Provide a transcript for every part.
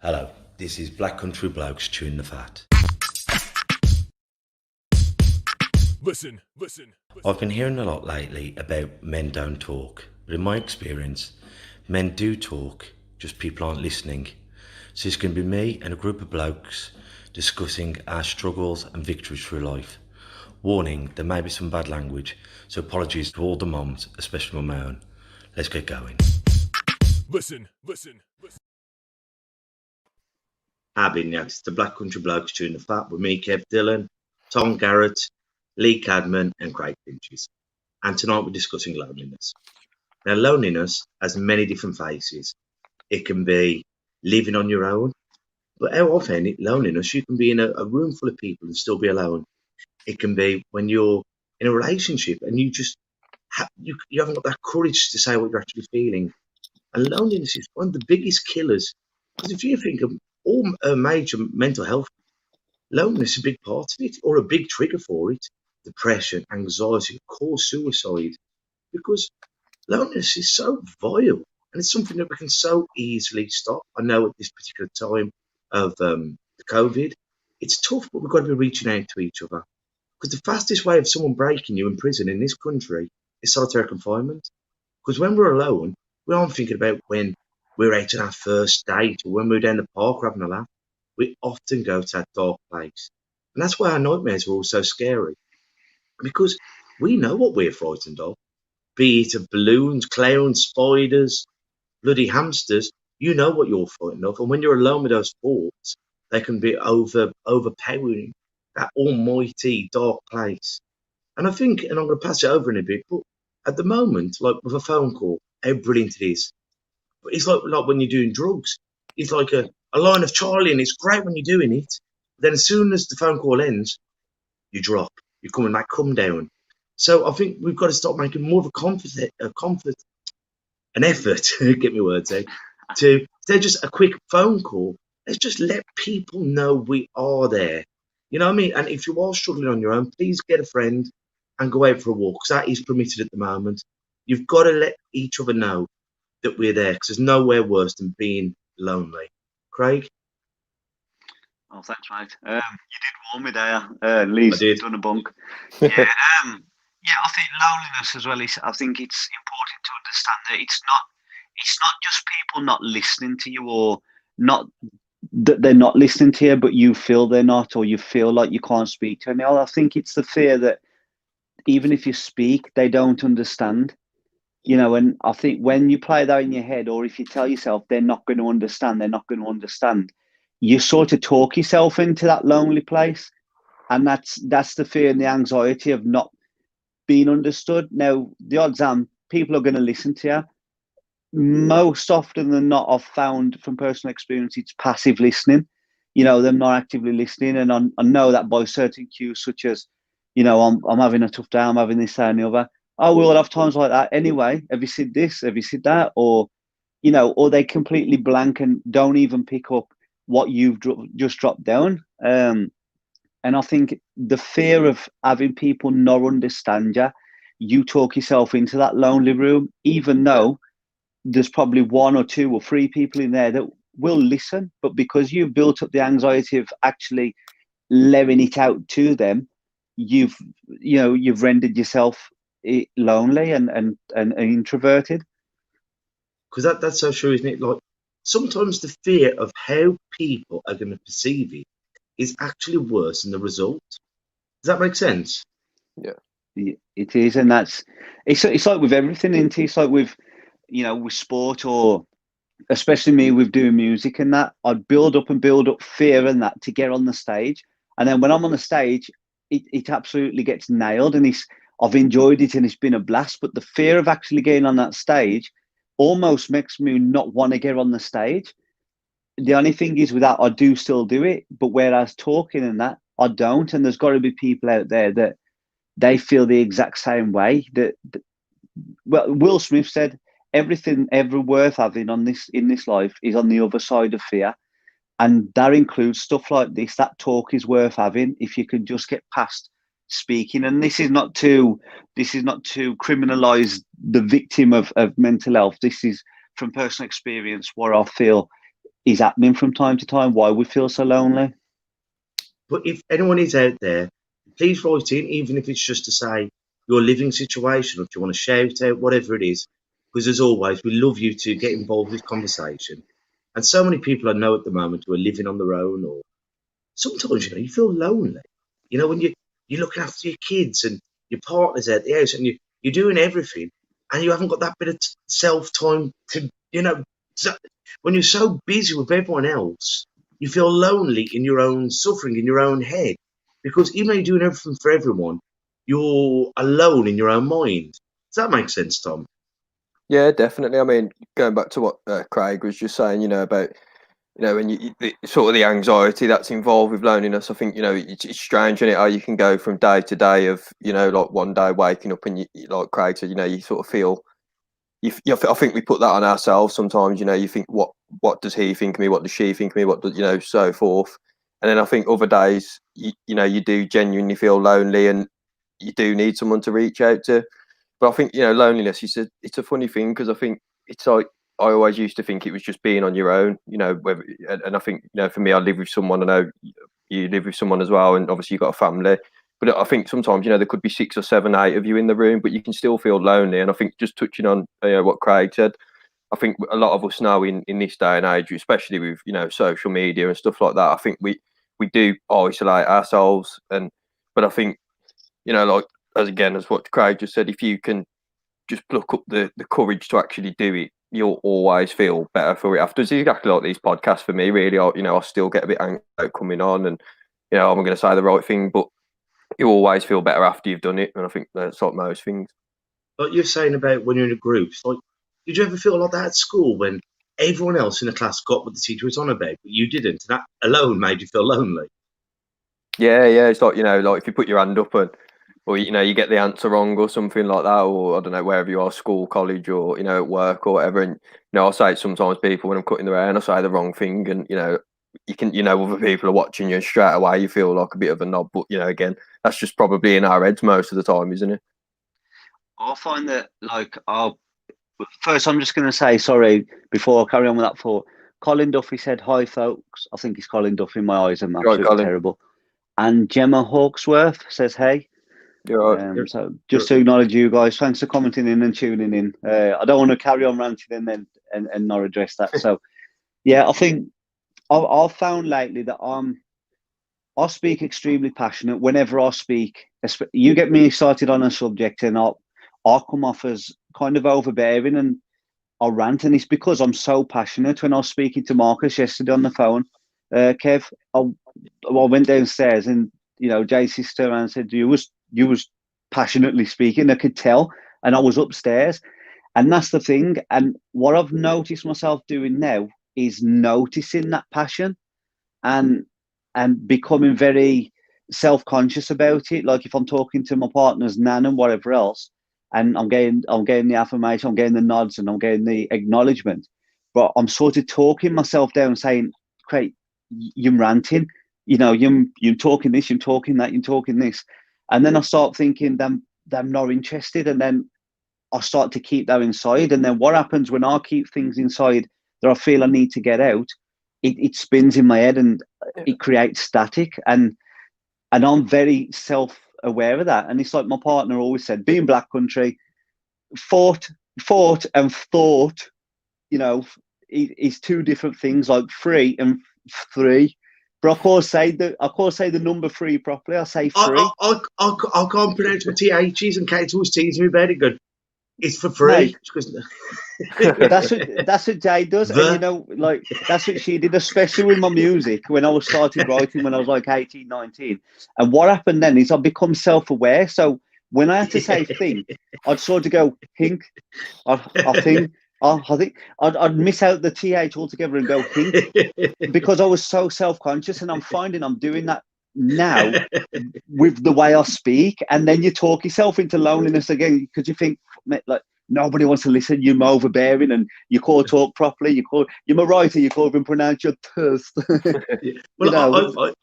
Hello, this is Black Country Blokes chewing the fat. Listen. I've been hearing a lot lately about men don't talk, but in my experience, men do talk, just people aren't listening. So it's going to be me and a group of blokes discussing our struggles and victories through life. Warning, there may be some bad language, so apologies to all the moms, especially my own. Let's get going. Listen. It's the Black Country Blokes chewing the fat with me, Kev Dillon, Tom Garrett, Lee Cadman, and Craig Finches. And tonight we're discussing loneliness. Now, loneliness has many different faces. It can be living on your own, but how often loneliness, you can be in a room full of people and still be alone. It can be when you're in a relationship and you just you haven't got that courage to say what you're actually feeling. And loneliness is one of the biggest killers. Because if you think of all major mental health, loneliness is a big part of it, or a big trigger for it. Depression, anxiety, of course, suicide. Because loneliness is so vile, and it's something that we can so easily stop. I know at this particular time of the COVID, it's tough, but we've got to be reaching out to each other. Because the fastest way of someone breaking you in prison in this country is solitary confinement. Because when we're alone, we aren't thinking about when we're out on our first date or when we're down the park having a laugh. We often go to that dark place. And that's why our nightmares are all so scary. Because we know what we're frightened of. Be it of balloons, clowns, spiders, bloody hamsters, you know what you're frightened of. And when you're alone with those thoughts, they can be overpowering, that almighty dark place. And I think, and I'm going to pass it over in a bit, but at the moment, like with a phone call, how brilliant it is. But it's like when you're doing drugs. It's like a line of Charlie, and it's great when you're doing it. Then as soon as the phone call ends, you drop. You're coming back, come down. So I think we've got to start making more of an effort, get me words out, to instead of just a quick phone call, let's just let people know we are there. You know what I mean? And if you are struggling on your own, please get a friend and go out for a walk, because that is permitted at the moment. You've got to let each other know that we're there, because there's nowhere worse than being lonely. Craig? Oh, thanks, mate. You did warn me there. Lee's done a bunk. Yeah, I think loneliness as well I think it's important to understand that it's not just people not listening to you, or not that they're not listening to you, but you feel they're not, or you feel like you can't speak to anyone. I think it's the fear that even if you speak, they don't understand. And I think when you play that in your head, or if you tell yourself they're not going to understand, you sort of talk yourself into that lonely place. And that's the fear and the anxiety of not being understood. Now, the odds are people are going to listen to you. Most often than not, I've found from personal experience, it's passive listening, them not actively listening. And I know that by certain cues, such as, I'm having a tough day, I'm having this, that, and the other. Oh, we'll have times like that anyway. Have you said this? Have you said that? Or, or they completely blank and don't even pick up what you've just dropped down. And I think the fear of having people not understand you talk yourself into that lonely room, even though there's probably one or two or three people in there that will listen. But because you've built up the anxiety of actually letting it out to them, you've rendered yourself lonely and introverted. Because that's so true, isn't it? Like, sometimes the fear of how people are going to perceive it is actually worse than the result. Does that make sense? Yeah, it is. And it's like with everything, isn't it? It's like with sport, or especially me with doing music and that. I'd build up fear and that to get on the stage. And then when I'm on the stage, it absolutely gets nailed, and I've enjoyed it and it's been a blast. But the fear of actually getting on that stage almost makes me not want to get on the stage. The only thing is with that, I do still do it, but whereas talking and that, I don't. And there's got to be people out there that they feel the exact same way. Well, Will Smith said, everything ever worth having in this life is on the other side of fear. And that includes stuff like this. That talk is worth having if you can just get past speaking. And this is not to criminalize the victim of mental health. This is from personal experience where I feel is happening from time to time, why we feel so lonely. But if anyone is out there, please write in, even if it's just to say your living situation, or if you want to shout out, whatever it is. Because as always, we love you to get involved with conversation. And so many people I know at the moment who are living on their own, or sometimes, you feel lonely. When you're looking after your kids and your partner's at the house and you're doing everything and you haven't got that bit of self-time to, when you're so busy with everyone else, you feel lonely in your own suffering, in your own head. Because even though you're doing everything for everyone, you're alone in your own mind. Does that make sense, Tom? Yeah, definitely. I mean, going back to what Craig was just saying, about, when sort of the anxiety that's involved with loneliness, I think, it's strange, isn't it, how you can go from day to day of, like one day waking up and, like Craig said, you sort of feel, I think we put that on ourselves sometimes, you think, what does he think of me? What does she think of me? What does, so forth. And then I think other days, you do genuinely feel lonely and you do need someone to reach out to. But I think, loneliness, it's a funny thing, because I think it's like, I always used to think it was just being on your own, whether, and I think, for me, I live with someone. I know you live with someone as well, and obviously you've got a family. But I think sometimes, there could be 6 or 7, 8 of you in the room, but you can still feel lonely. And I think just touching on what Craig said, I think a lot of us now in this day and age, especially with, social media and stuff like that, I think we do isolate ourselves. But I think, like, as what Craig just said, if you can just pluck up the courage to actually do it, you'll always feel better for it after. It's exactly like these podcasts for me, really. I still get a bit angry about coming on and, I'm going to say the right thing, but you always feel better after you've done it. And I think that's like most things. Like you're saying about when you're in a group, like, did you ever feel like that at school when everyone else in the class got what the teacher was on about, but you didn't? And that alone made you feel lonely. Yeah. It's like, like if you put your hand up or, you get the answer wrong or something like that, or I don't know, wherever you are, school, college, or, at work or whatever. And, I say it sometimes people when I'm cutting their hair and I say the wrong thing, and, you can, other people are watching you and straight away you feel like a bit of a knob. But, again, that's just probably in our heads most of the time, isn't it? I find that, like, first I'm just going to say, sorry, before I carry on with that thought, Colin Duffy said, hi, folks. I think it's Colin Duffy. My eyes are absolutely terrible. And Gemma Hawksworth says, hey. Right. So just to acknowledge you guys, thanks for commenting in and tuning in. I don't want to carry on ranting and not address that. So, yeah, I think I've found lately that I speak extremely passionate whenever I speak. You get me excited on a subject and I'll come off as kind of overbearing and I'll rant. And it's because I'm so passionate. When I was speaking to Marcus yesterday on the phone, Kev, I went downstairs and, JC turned around and said, you was passionately speaking. I could tell. And I was upstairs. And that's the thing. And what I've noticed myself doing now is noticing that passion and becoming very self-conscious about it. Like if I'm talking to my partner's nan and whatever else, and I'm getting the affirmation, I'm getting the nods, and I'm getting the acknowledgement, but I'm sort of talking myself down, saying, "Great, you're ranting. You're talking this, you're talking that, you're talking this," and then I start thinking, "I'm not interested," and then I start to keep that inside. And then what happens when I keep things inside that I feel I need to get out? It spins in my head and it creates static. And I'm very self-aware of that. And it's like my partner always said, being Black country, fought and thought, is 2 different things, like 3 and 3. But I can't say the number 3 properly. I say 3. I can't pronounce my THs, and Kate's always teasing me about it. Good. It's for free. That's what Jay does. And that's what she did, especially with my music when I started writing when I was like 18, 19. And what happened then is I become self-aware. So when I had to say think, I'd sort of go think. I think I'd miss out the TH altogether and go think, because I was so self-conscious. And I'm finding I'm doing that now with the way I speak. And then you talk yourself into loneliness again, because you think, like, nobody wants to listen, you're overbearing and you can't talk properly, you're a writer, you can't even pronounce your thirst. Well,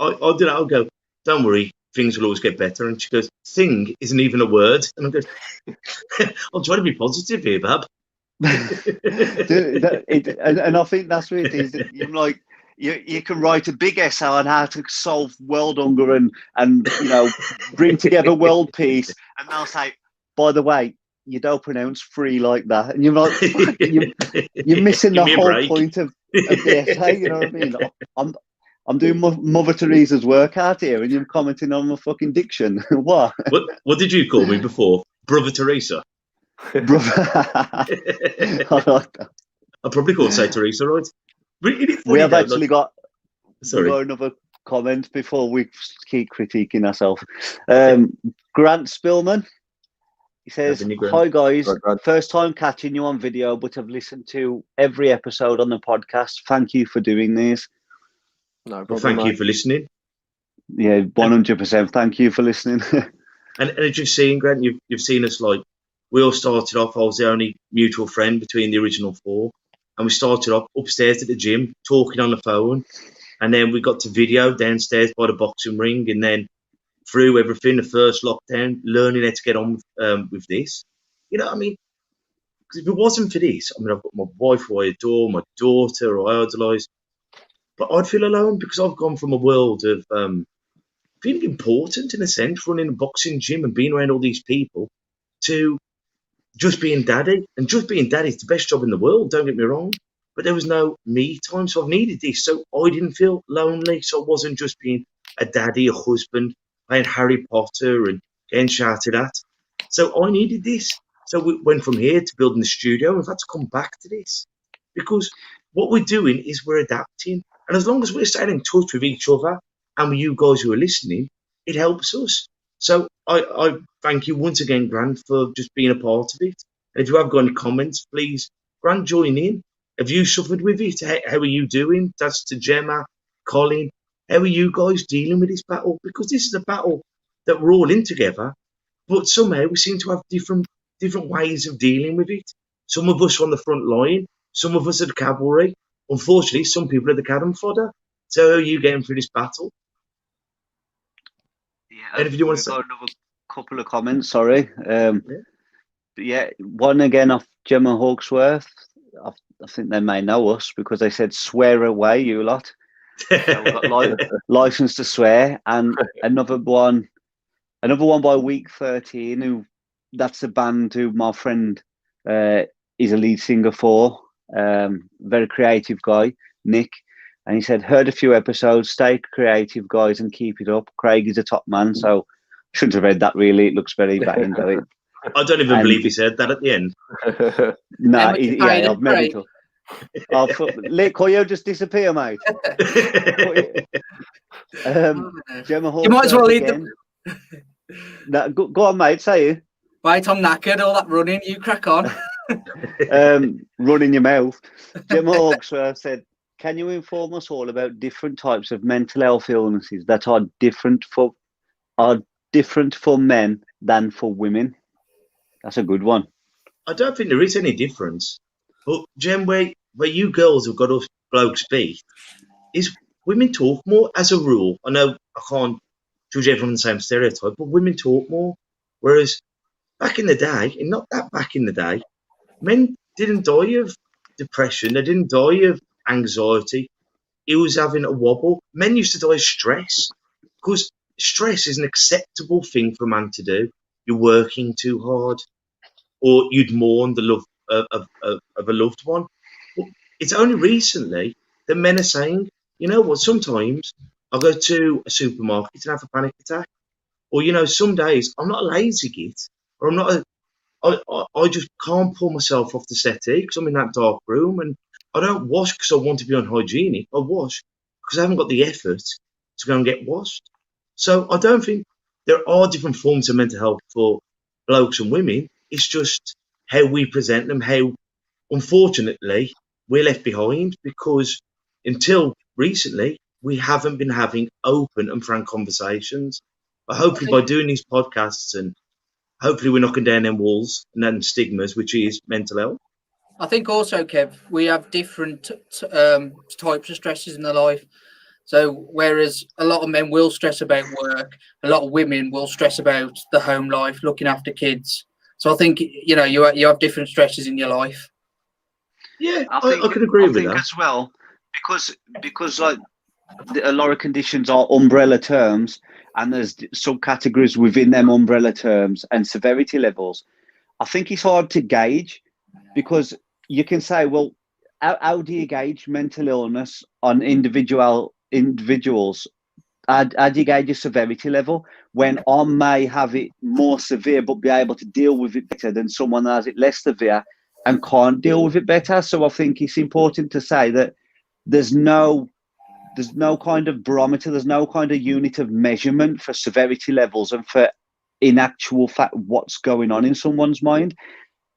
I'll do that. I'll go, don't worry, things will always get better. And she goes, thing isn't even a word. And I'm going, I'll try to be positive here, Bab. And I think that's what it is. You're like, you can write a big essay on how to solve world hunger and bring together world peace, and they'll say, by the way, you don't pronounce free like that, and you're like, you're missing the whole point of the essay. You know what I mean? I'm doing Mother Teresa's work out here, and you're commenting on my fucking diction. What did you call me before? Brother Teresa? Brother. I like that. I probably called say Teresa, right? We have actually got another comment before we keep critiquing ourselves. Grant Spillman, he says, "Hi guys, first time catching you on video, but I've listened to every episode on the podcast. Thank you for doing these." No problem, well, thank you for listening. Yeah, 100%. Thank you for listening. and as you've seen, Grant, you've seen us like we all started off. I was the only mutual friend between the original four. And we started off upstairs at the gym, talking on the phone. And then we got to video downstairs by the boxing ring. And then through everything, the first lockdown, learning how to get on with this. You know what I mean? Because if it wasn't for this, I mean, I've got my wife who I adore, my daughter who I idolise. But I'd feel alone because I've gone from a world of feeling important, in a sense, running a boxing gym and being around all these people, to just being daddy. And just being daddy is the best job in the world, don't get me wrong. But there was no me time, so I've needed this. So I didn't feel lonely. So I wasn't just being a daddy, a husband, playing Harry Potter and getting shouted at. So I needed this. So we went from here to building the studio. We've had to come back to this. Because what we're doing is we're adapting. And as long as we're staying in touch with each other and with you guys who are listening, it helps us. So I thank you once again, Grant, for just being a part of it. And if you have got any comments, please, Grant, join in. Have you suffered with it? How are you doing? That's to Gemma, Colin. How are you guys dealing with this battle? Because this is a battle that we're all in together, but somehow we seem to have different ways of dealing with it. Some of us are on the front line, some of us are the cavalry. Unfortunately, some people are the cannon fodder. So how are you getting through this battle? Yeah, if you want to say another couple of comments, sorry. One again off Gemma Hawksworth. I think they may know us because they said swear away, you lot. So we've got license to swear, and another one by Week 13. Who that's a band who my friend is a lead singer for. Very creative guy, Nick. And he said, heard a few episodes, stay creative, guys, and keep it up. Craig is a top man, so shouldn't have read that, really. It looks very bad into it. I don't even believe he said that at the end. No, I've made it up. Could just disappear, mate? Gemma Hall, you might as well leave them. No, go on, mate, say it. Right, I'm knackered, all that running, you crack on. Running your mouth. Gemma Hawks said, can you inform us all about different types of mental health illnesses that are different for men than for women? That's a good one. I don't think there is any difference. But Jem, where you girls have got us blokes beat, is women talk more as a rule. I know I can't judge everyone the same stereotype, but women talk more. Whereas back in the day, and not that back in the day, men didn't die of depression. They didn't die of anxiety. He was having a wobble. Men used to die of stress because stress is an acceptable thing for a man to do. You're working too hard, or you'd mourn the love of a loved one. But it's only recently that men are saying, you know what, sometimes I'll go to a supermarket and have a panic attack. Or, you know, some days I'm not a lazy git, or I'm not I just can't pull myself off the settee because I'm in that dark room, and I don't wash because I want to be unhygienic. I wash because I haven't got the effort to go and get washed. So I don't think there are different forms of mental health for blokes and women. It's just how we present them, how, unfortunately, we're left behind because until recently, we haven't been having open and frank conversations. But hopefully by doing these podcasts and hopefully we're knocking down them walls and them stigmas, which is mental health. I think also, Kev, we have different types of stresses in their life. So whereas a lot of men will stress about work, a lot of women will stress about the home life, looking after kids. So I think, you know, you have different stresses in your life. Yeah, I I could agree with think that. as well, because like a lot of conditions are umbrella terms, and there's subcategories within them umbrella terms and severity levels. I think it's hard to gauge because you can say, well, how do you gauge mental illness on individuals? How do you gauge your severity level when I may have it more severe but be able to deal with it better than someone that has it less severe and can't deal with it better? So I think it's important to say that there's no kind of barometer, there's no kind of unit of measurement for severity levels and for in actual fact what's going on in someone's mind.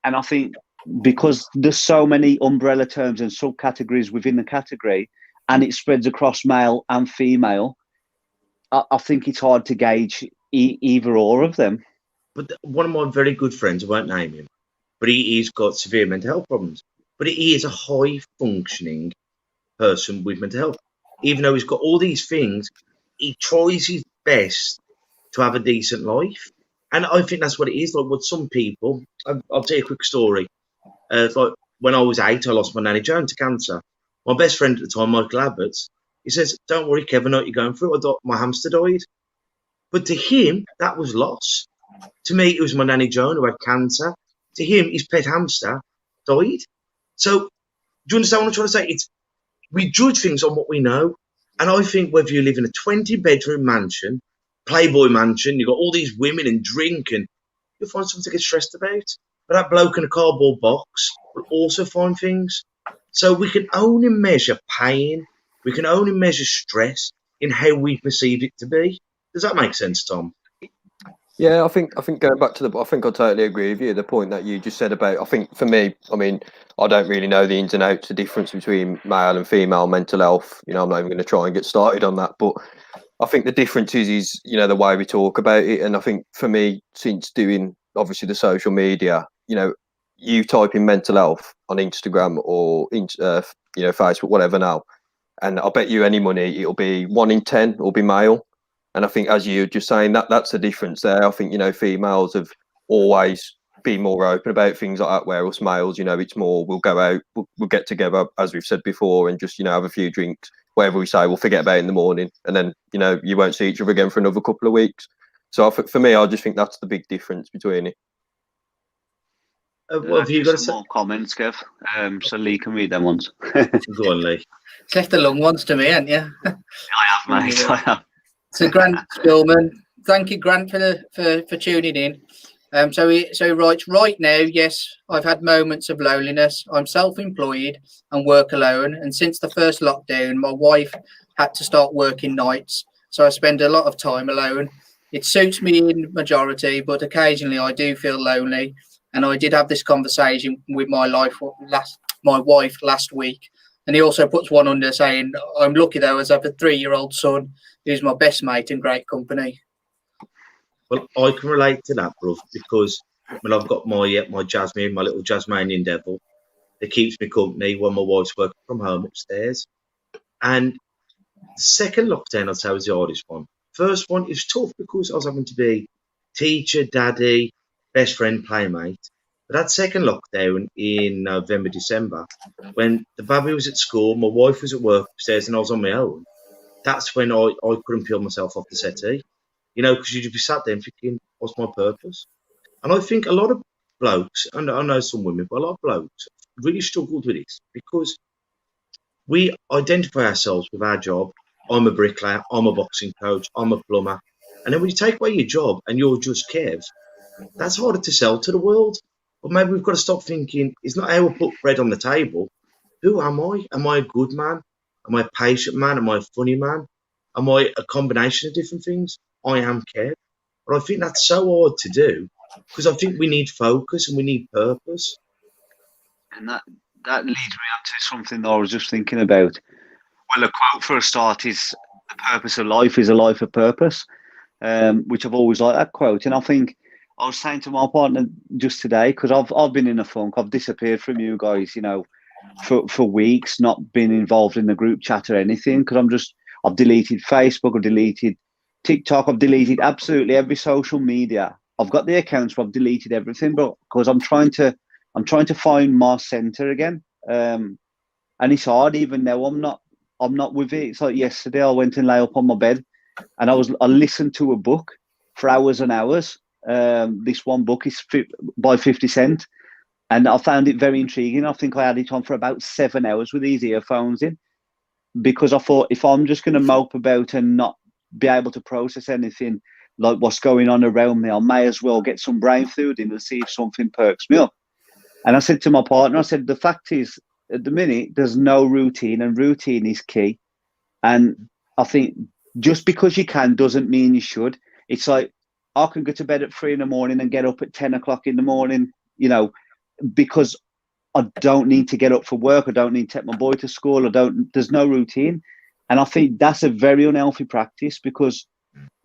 And I think because there's so many umbrella terms and subcategories within the category and it spreads across male and female, I think it's hard to gauge either or of them. But one of my very good friends, I won't name him, but he's got severe mental health problems. But he is a high functioning person with mental health. Even though he's got all these things, he tries his best to have a decent life. And I think that's what it is. Like with some people, I'll tell you a quick story. Like when I was 8, I lost my nanny Joan to cancer. My best friend at the time, Michael Abbots, he says, "Don't worry, Kevin, I know what you're going through. My hamster died." But to him, that was loss. To me, it was my nanny Joan who had cancer. To him, his pet hamster died. So, do you understand what I'm trying to say? We judge things on what we know. And I think whether you live in a 20-bedroom mansion, Playboy mansion, you've got all these women and drink, and you'll find something to get stressed about. But that bloke in a cardboard box will also find things. So we can only measure pain, we can only measure stress in how we perceive it to be. Does that make sense, Tom? Yeah, I think going back to I think I totally agree with you. The point that you just said about, I think for me, I mean, I don't really know the ins and outs, the difference between male and female mental health. You know, I'm not even going to try and get started on that. But I think the difference is the way we talk about it. And I think for me, since doing obviously the social media, you type in mental health on Instagram or Facebook, whatever now, and I bet you any money it'll be 1 in 10 will be male. And I think, as you're just saying, that's the difference there. I think, females have always been more open about things like that, where us males, it's more, we'll go out, we'll get together, as we've said before, and just, have a few drinks. Whatever we say, we'll forget about it in the morning. And then, you won't see each other again for another couple of weeks. So for me, I just think that's the big difference between it. What have you got to say? More comments, Kev. So Lee can read them ones. Go on, Lee. It's left the long ones to me, haven't you? I have, mate. I have. So Grant Spillman, thank you, Grant, for tuning in. So he writes, right now, yes, I've had moments of loneliness. I'm self-employed and work alone. And since the first lockdown, my wife had to start working nights. So I spend a lot of time alone. It suits me in majority, but occasionally I do feel lonely. And I did have this conversation with my wife last week. And he also puts one under saying, I'm lucky though, as I have a 3-year-old son who's my best mate and great company. Well, I can relate to that, bruv, because when I've got my Jasmine, my little Jasmanian devil, that keeps me company when my wife's working from home upstairs. And the second lockdown, I'd say, was the hardest one. First one is tough because I was having to be teacher, daddy, best friend, playmate. But that second lockdown in November, December, when the baby was at school, my wife was at work upstairs, and I was on my own, that's when I couldn't peel myself off the settee. Because you'd be sat there and thinking, what's my purpose? And I think a lot of blokes, and I know some women, but a lot of blokes really struggled with this because we identify ourselves with our job. I'm a bricklayer, I'm a boxing coach, I'm a plumber. And then when you take away your job and you're just Kev, that's harder to sell to the world. But maybe we've got to stop thinking, it's not how we put bread on the table. Who am I? Am I a good man? Am I a patient man? Am I a funny man? Am I a combination of different things? I am Kev. But I think that's so hard to do because I think we need focus and we need purpose. And that leads me on to something that I was just thinking about. Well, a quote for a start is, the purpose of life is a life of purpose, which I've always liked that quote. And I think I was saying to my partner just today, because I've been in a funk. I've disappeared from you guys, for weeks, not been involved in the group chat or anything, because I've deleted Facebook, I've deleted TikTok, I've deleted absolutely every social media. I've got the accounts, but I've deleted everything. But because I'm trying to find my center again. and it's hard. Even now, I'm not with it. It's like yesterday, I went and lay up on my bed, and I listened to a book for hours and hours. This one book is by 50 Cent, and I found it very intriguing. I think I had it on for about 7 hours with these earphones in, because I thought, if I'm just going to mope about and not be able to process anything like what's going on around me, I may as well get some brain food in and see if something perks me up. And I said to my partner, I said, the fact is, at the minute, there's no routine, and routine is key. And I think just because you can doesn't mean you should. It's like, I can go to bed at 3 a.m. and get up at 10 o'clock in the morning, because I don't need to get up for work. I don't need to take my boy to school. There's no routine. And I think that's a very unhealthy practice, because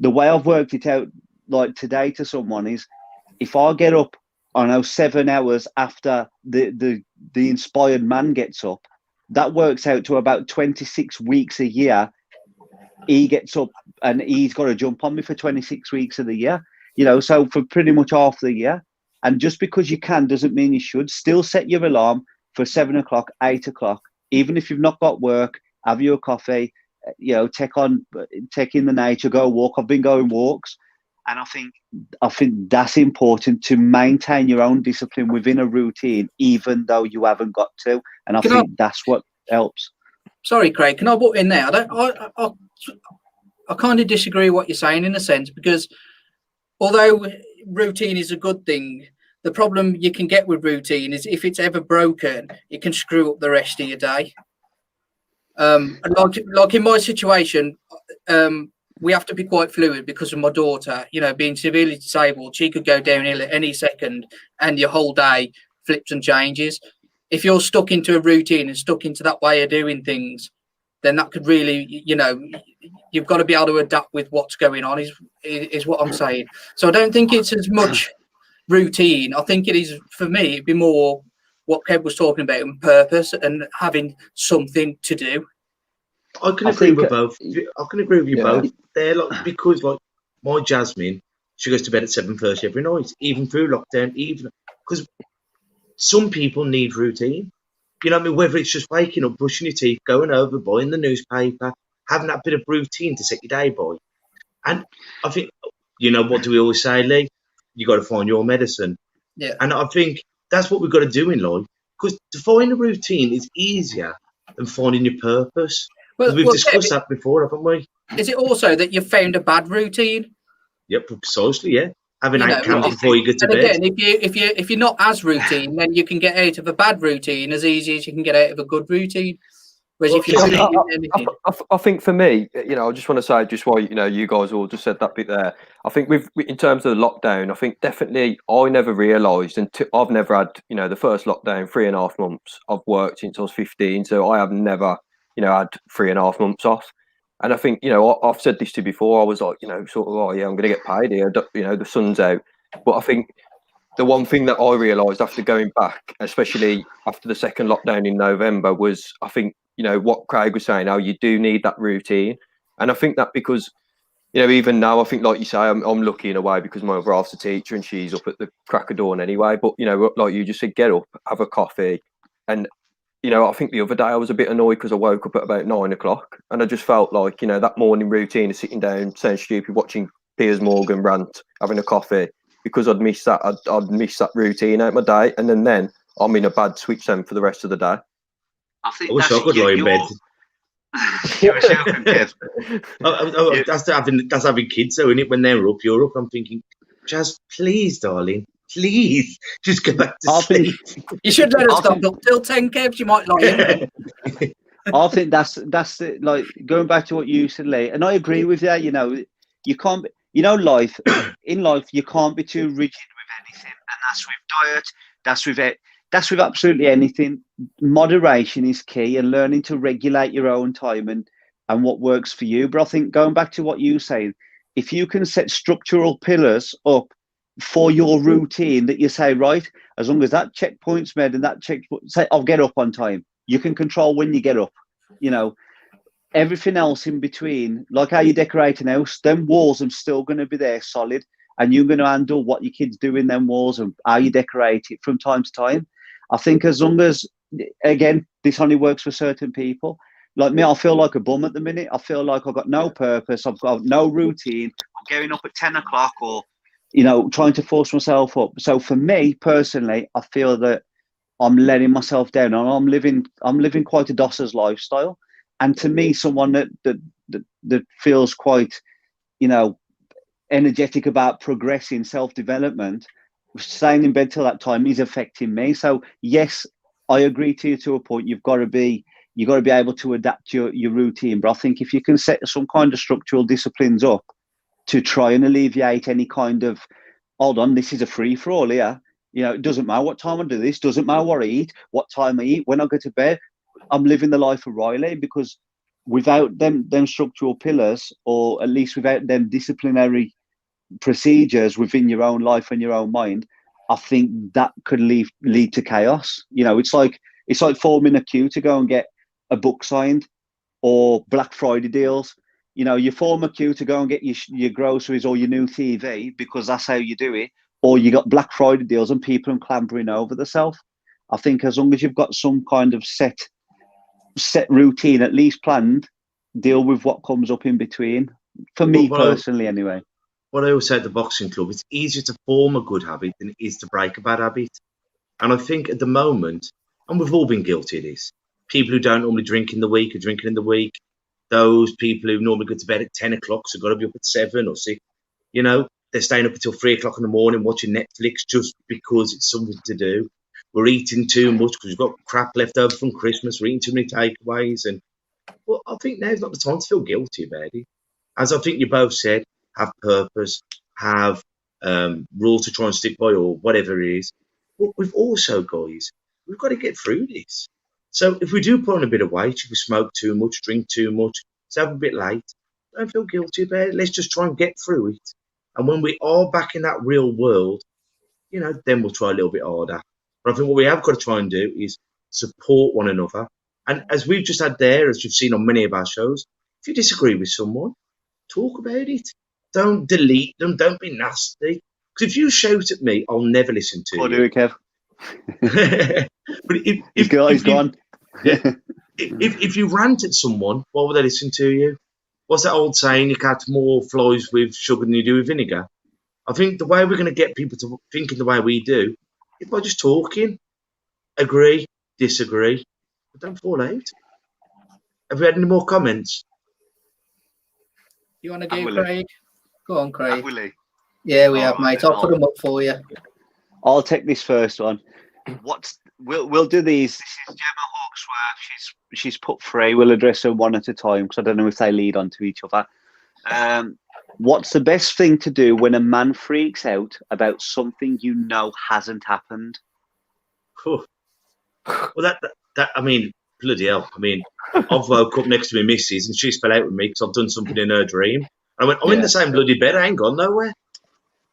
the way I've worked it out, like today, to someone is, if I get up, I know 7 hours after the inspired man gets up, that works out to about 26 weeks a year. He gets up and he's got to jump on me for 26 weeks of the year, so for pretty much half the year. And just because you can doesn't mean you should. Still set your alarm for 7 o'clock, 8 o'clock, even if you've not got work. Have you a coffee, take in the nature, go walk. I've been going walks, and I think that's important, to maintain your own discipline within a routine, even though you haven't got to. And I think that's what helps. Sorry, Craig, can I butt in there? I kind of disagree with what you're saying, in a sense, because although routine is a good thing, the problem you can get with routine is, if it's ever broken, it can screw up the rest of your day. Like in my situation, we have to be quite fluid because of my daughter, being severely disabled. She could go downhill at any second, and your whole day flips and changes. If you're stuck into a routine and stuck into that way of doing things, then that could really, you've got to be able to adapt with what's going on, is what I'm saying. So I don't think it's as much routine. I think it is, for me, it'd be more what Kev was talking about, and purpose, and having something to do. I can agree with both. I can agree with you both there, because my Jasmine, she goes to bed at 7:30 every night, even through lockdown, even because some people need routine. Whether it's just waking up, brushing your teeth, going over, buying the newspaper, having that bit of routine to set your day by. And I think, what do we always say, Lee? You got to find your medicine. Yeah. And I think that's what we've got to do in life, because to find a routine is easier than finding your purpose. Well, we've discussed that before, haven't we? Is it also that you've found a bad routine? Yep, precisely. Yeah, having 8 cans before you get to bed. Again, if you're not as routine, then you can get out of a bad routine as easy as you can get out of a good routine. Whereas if you're not anything, I think for me, I just want to say, just while you guys all just said that bit there, I think in terms of the lockdown, I think definitely I never realised, and I've never had, the first lockdown, 3.5 months. I've worked since I was 15, so I have never, had 3.5 months off. And I think, I've said this to you before. I was like, sort of, oh yeah, I'm going to get paid here. The sun's out. But I think the one thing that I realised after going back, especially after the second lockdown in November, was, I think, what Craig was saying, how you do need that routine. And I think that because, even now, I think, like you say, I'm lucky in a way, because my other half's a teacher and she's up at the crack of dawn anyway. But, like you just said, get up, have a coffee. And, I think the other day I was a bit annoyed because I woke up at about 9 o'clock, and I just felt like, that morning routine of sitting down, saying stupid, watching Piers Morgan rant, having a coffee, because I'd missed that. I'd missed that routine out my day. And then I'm in a bad switch then for the rest of the day. I wish I could lie in bed. That's having kids, though, isn't it? When they're up, you're up. I'm thinking, Jazz, please, darling, please, just go back to sleep. You should let us stop up till 10, Kev. You might lie in bed. I think that's the, like, going back to what you said, Lee, and I agree with that. You can't. Life in life, you can't be too rigid with anything, and that's with diet. That's with absolutely anything. Moderation is key, and learning to regulate your own time and what works for you. But I think, going back to what you say, if you can set structural pillars up for your routine, that you say, right, as long as that checkpoint's made and that checkpoint, say, I'll get up on time. You can control when you get up. Everything else in between, like how you decorate an house, them walls are still going to be there solid, and you're going to handle what your kids do in them walls and how you decorate it from time to time. I think as long as again, this only works for certain people. Like me, I feel like a bum at the minute. I feel like I've got no purpose. I've got no routine. I'm getting up at 10 o'clock or, trying to force myself up. So for me personally, I feel that I'm letting myself down, and I'm living quite a dosser's lifestyle. And to me, someone that feels quite, energetic about progressing, self-development, staying in bed till that time is affecting me. So yes, I agree to you to a point. You've got to be able to adapt your routine. But I think if you can set some kind of structural disciplines up to try and alleviate any kind of, hold on, this is a free for all here. It doesn't matter what time I do this, doesn't matter what I eat, what time I eat, when I go to bed. I'm living the life of Riley, because without them structural pillars, or at least without them disciplinary procedures within your own life and your own mind, I think that could lead to chaos. It's like forming a queue to go and get a book signed, or Black Friday deals. You form a queue to go and get your groceries or your new TV, because that's how you do it. Or you got Black Friday deals and people are clambering over themselves. I think as long as you've got some kind of set routine, at least planned, deal with what comes up in between. For me personally, anyway. What I always say at the boxing club, it's easier to form a good habit than it is to break a bad habit. And I think at the moment, and we've all been guilty of this, people who don't normally drink in the week are drinking in the week. Those people who normally go to bed at 10 o'clock, so got to be up at 7 or 6, they're staying up until 3 o'clock in the morning watching Netflix just because it's something to do. We're eating too much because we've got crap left over from Christmas. We're eating too many takeaways. And well, I think now's not the time to feel guilty about it. As I think you both said, have purpose, have rules to try and stick by, or whatever it is. But we've also, guys, we've got to get through this. So if we do put on a bit of weight, if we smoke too much, drink too much, stay up a bit late, don't feel guilty about it. Let's just try and get through it. And when we are back in that real world, then we'll try a little bit harder. But I think what we have got to try and do is support one another. And as we've just had there, as you've seen on many of our shows, if you disagree with someone, talk about it. Don't delete them. Don't be nasty. Because if you shout at me, I'll never listen to you. What do it, Kev? But He's gone. If you rant at someone, why would they listen to you? What's that old saying? You catch more flies with sugar than you do with vinegar. I think the way we're going to get people to thinking the way we do is by just talking. Agree, disagree, but don't fall out. Have we had any more comments? You want to go, Craig? Go on, Craig. Yeah, we have, mate. I'll put them up for you. I'll take this first one. We'll do these. This is Gemma Hawksworth. She's put 3. We'll address them one at a time, because I don't know if they lead on to each other. What's the best thing to do when a man freaks out about something hasn't happened? Well, that I mean, bloody hell. I mean, I've woke up next to my missus and she's fell out with me because I've done something in her dream. I went, I'm in the same bloody bed. I ain't gone nowhere.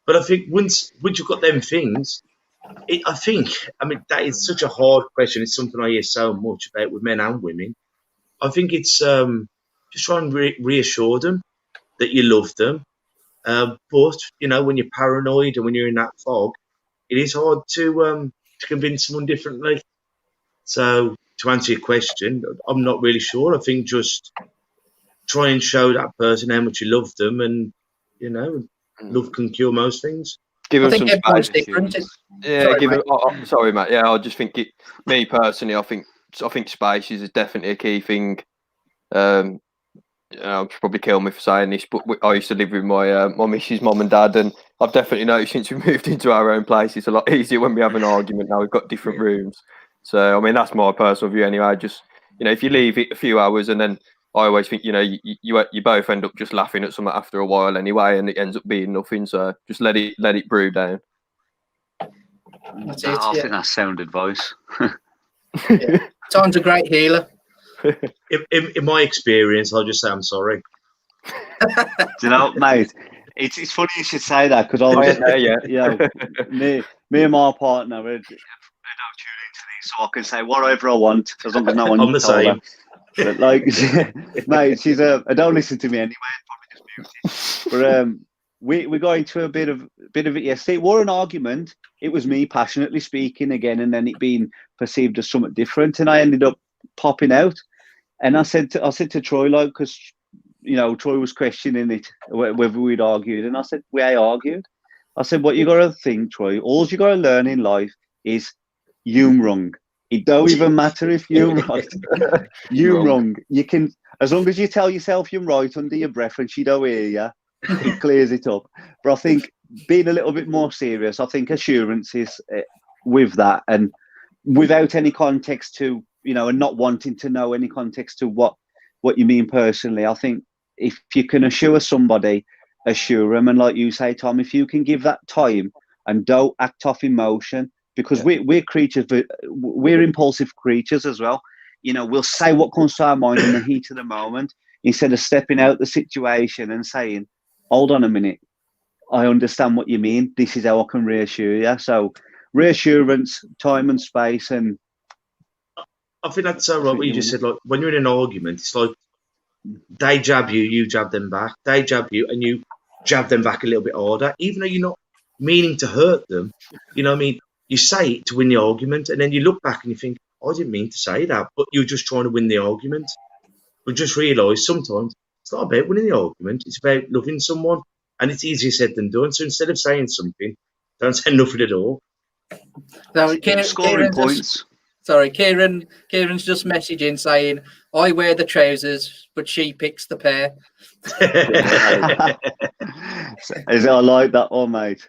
But I think once you've got them things, that is such a hard question. It's something I hear so much about with men and women. I think it's just try and reassure them that you love them. But, when you're paranoid and when you're in that fog, it is hard to convince someone differently. So to answer your question, I'm not really sure. I think just try and show that person how much you love them, and, love can cure most things. Give them some space. Different. Sorry, Matt. Yeah, I just think me personally, I think space is definitely a key thing. I'll probably kill me for saying this, but I used to live with my missus' mum and dad, and I've definitely noticed since we moved into our own place, it's a lot easier when we have an argument. Now we've got different rooms, so I mean that's my personal view anyway. Just if you leave it a few hours, and then I always think you both end up just laughing at something after a while anyway, and it ends up being nothing. So just let it brew down. I think that's sound advice. Time's a great healer. In my experience, I'll just say I'm sorry. Do you know, mate? It's funny you should say that, because I was me and my partner. They don't tune into these, so I can say whatever I want as long as no one. I'm the same. But mate, she's I don't listen to me anyway. Probably just mute it. But we got into a bit of it yesterday. It were an argument. It was me passionately speaking again, and then it being perceived as something different. And I ended up popping out, and I said to Troy, like, because Troy was questioning it whether we'd argued, and I said we argued. I said, what you got to think, Troy. All you got to learn in life is you're wrong. It don't even matter if you're right. You're wrong. You can, as long as you tell yourself you're right under your breath and she don't hear you, it clears it up. But I think being a little bit more serious, I think assurance is with that, and without any context to, and not wanting to know any context to what you mean personally. I think if you can assure somebody, assure them. And like you say, Tom, if you can give that time and don't act off emotion, because we're creatures, we're impulsive creatures as well. We'll say what comes to our mind in the heat of the moment, instead of stepping out the situation and saying, hold on a minute, I understand what you mean. This is how I can reassure you. So reassurance, time and space. And I think that's so right what you just said. Like, when you're in an argument, it's like they jab you, you jab them back. They jab you and you jab them back a little bit harder, even though you're not meaning to hurt them. You know what I mean? You say it to win the argument, and then you look back and you think, I didn't mean to say that, but you're just trying to win the argument. But just realise sometimes it's not about winning the argument, it's about loving someone, and it's easier said than done. So instead of saying something, don't say nothing at all. Now, Scoring points. Kieran's just messaging saying, I wear the trousers, but she picks the pair. I like that one, mate.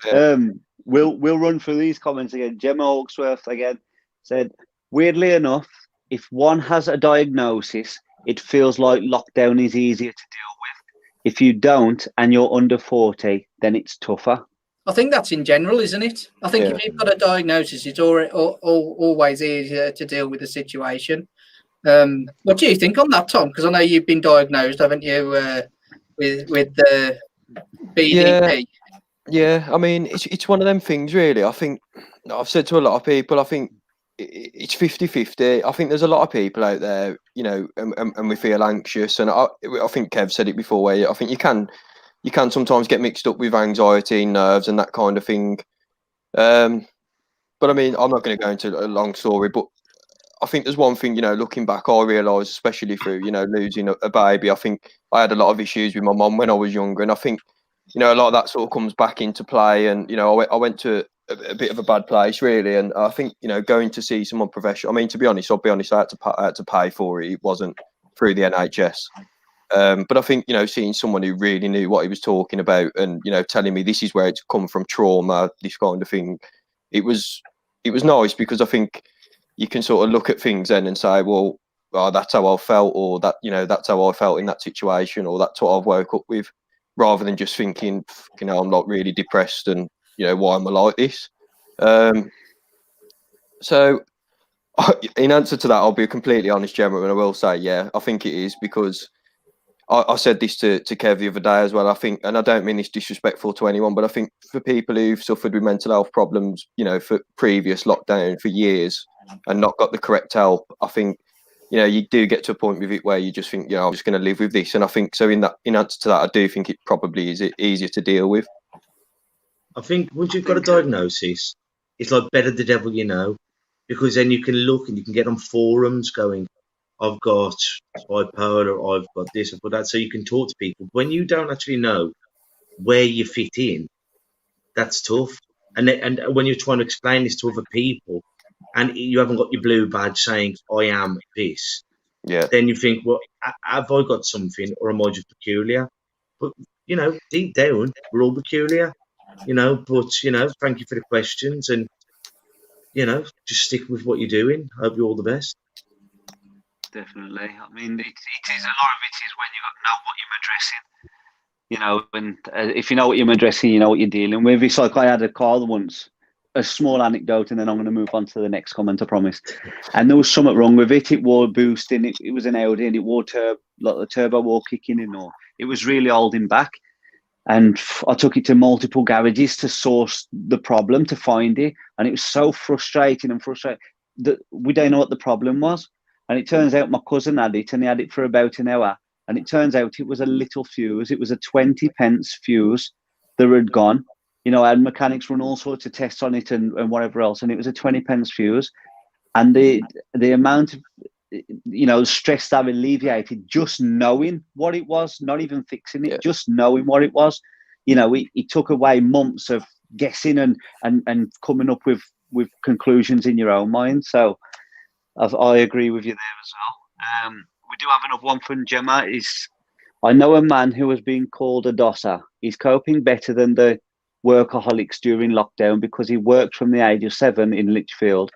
We'll run through these comments again. Gemma Hawksworth again said, weirdly enough, if one has a diagnosis, it feels like lockdown is easier to deal with. If you don't and you're under 40, then it's tougher. I think that's in general, isn't it? I think if you've got a diagnosis, it's always easier to deal with the situation. What do you think on that, Tom? Because I know you've been diagnosed, haven't you, with the BDP? Yeah, I mean, it's one of them things, really. I think I've said to a lot of people, I think it's 50-50. I think there's a lot of people out there, and we feel anxious. And I think Kev said it before, where I think you can sometimes get mixed up with anxiety, nerves, and that kind of thing. But I mean, I'm not going to go into a long story, but I think there's one thing, looking back, I realised, especially through, losing a baby, I think I had a lot of issues with my mum when I was younger. And I think, a lot of that sort of comes back into play. And, I went to a bit of a bad place, really. And I think, going to see someone professional, I mean, to be honest, I had to pay for it. It wasn't through the NHS. But I think, seeing someone who really knew what he was talking about and, telling me this is where it's come from, trauma, this kind of thing, it was nice, because I think you can sort of look at things then and say, well, that's how I felt, or that, that's how I felt in that situation, or that's what I've woke up with, rather than just thinking, I'm not really depressed and, why am I like this? So in answer to that, I'll be completely honest, Gemma, and I will say, yeah, I think it is, because I said this to Kev the other day as well. I think, and I don't mean this disrespectful to anyone, but I think for people who've suffered with mental health problems, for previous lockdown for years and not got the correct help, I think, you do get to a point with it where you just think, I'm just going to live with this. And I think, so in answer to that, I do think it probably is easier to deal with. I think once you've got a diagnosis, it's like better the devil you know, because then you can look and you can get on forums going, I've got bipolar, I've got this, I've got that. So you can talk to people. When you don't actually know where you fit in, that's tough. And when you're trying to explain this to other people and you haven't got your blue badge saying, I am this, then you think, well, have I got something, or am I just peculiar? But, deep down, we're all peculiar, but, thank you for the questions, and, just stick with what you're doing. I hope you're all the best. Definitely. I mean, it is, a lot of it is when you know what you're addressing, and if you know what you're addressing, you know what you're dealing with. It's like I had a call once, a small anecdote, and then I'm going to move on to the next comment, I promise. And there was something wrong with it. It wore boosting. It was an Audi, and it wore the turbo wore kicking in, or it was really holding back. And I took it to multiple garages to source the problem, to find it. And it was so frustrating that we don't know what the problem was. And it turns out my cousin had it, and he had it for about an hour. And it turns out it was a little fuse. It was a 20 pence fuse that had gone. You know, I had mechanics run all sorts of tests on it and whatever else, and it was a 20p fuse. And the amount of, you know, stress that alleviated just knowing what it was, not even fixing it, just knowing what it was. You know, it took away months of guessing and coming up with conclusions in your own mind. So I agree with you there as well. We do have another one from Gemma. I know a man who has been called a dosser. He's coping better than the workaholics during lockdown because he worked from the age of 7 in Lichfield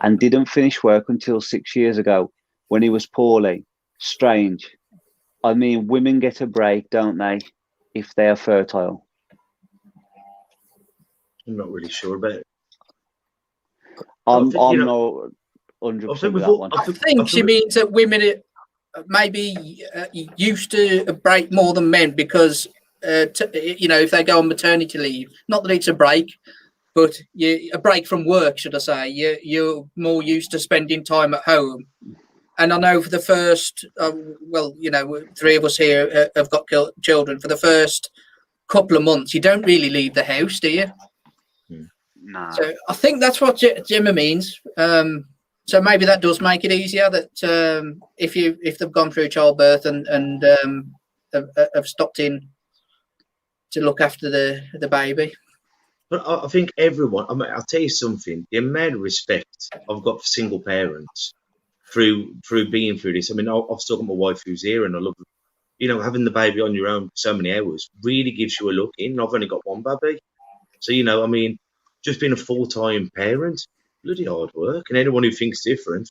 and didn't finish work until 6 years ago when he was poorly. Strange. I mean, women get a break, don't they, if they are fertile? I'm not really sure about it. I'm not 100% with that one. I think she means that women maybe used to a break more than men because, you know, if they go on maternity leave, not that it's a break, but a break from work, should I say, you're more used to spending time at home. And I know for the first, well, you know, 3 of us here have got children. For the first couple of months, you don't really leave the house, do you? No. So I think that's what Gemma means. So maybe that does make it easier that if they've gone through childbirth and have stopped in to look after the baby. But I think everyone, I mean, I'll tell you something, the amount of respect I've got for single parents through being through this. I mean, I've still got my wife who's here, and I love, you know, having the baby on your own so many hours really gives you a look in. I've only got one baby. So, you know, I mean, just being a full-time parent, bloody hard work. And anyone who thinks different,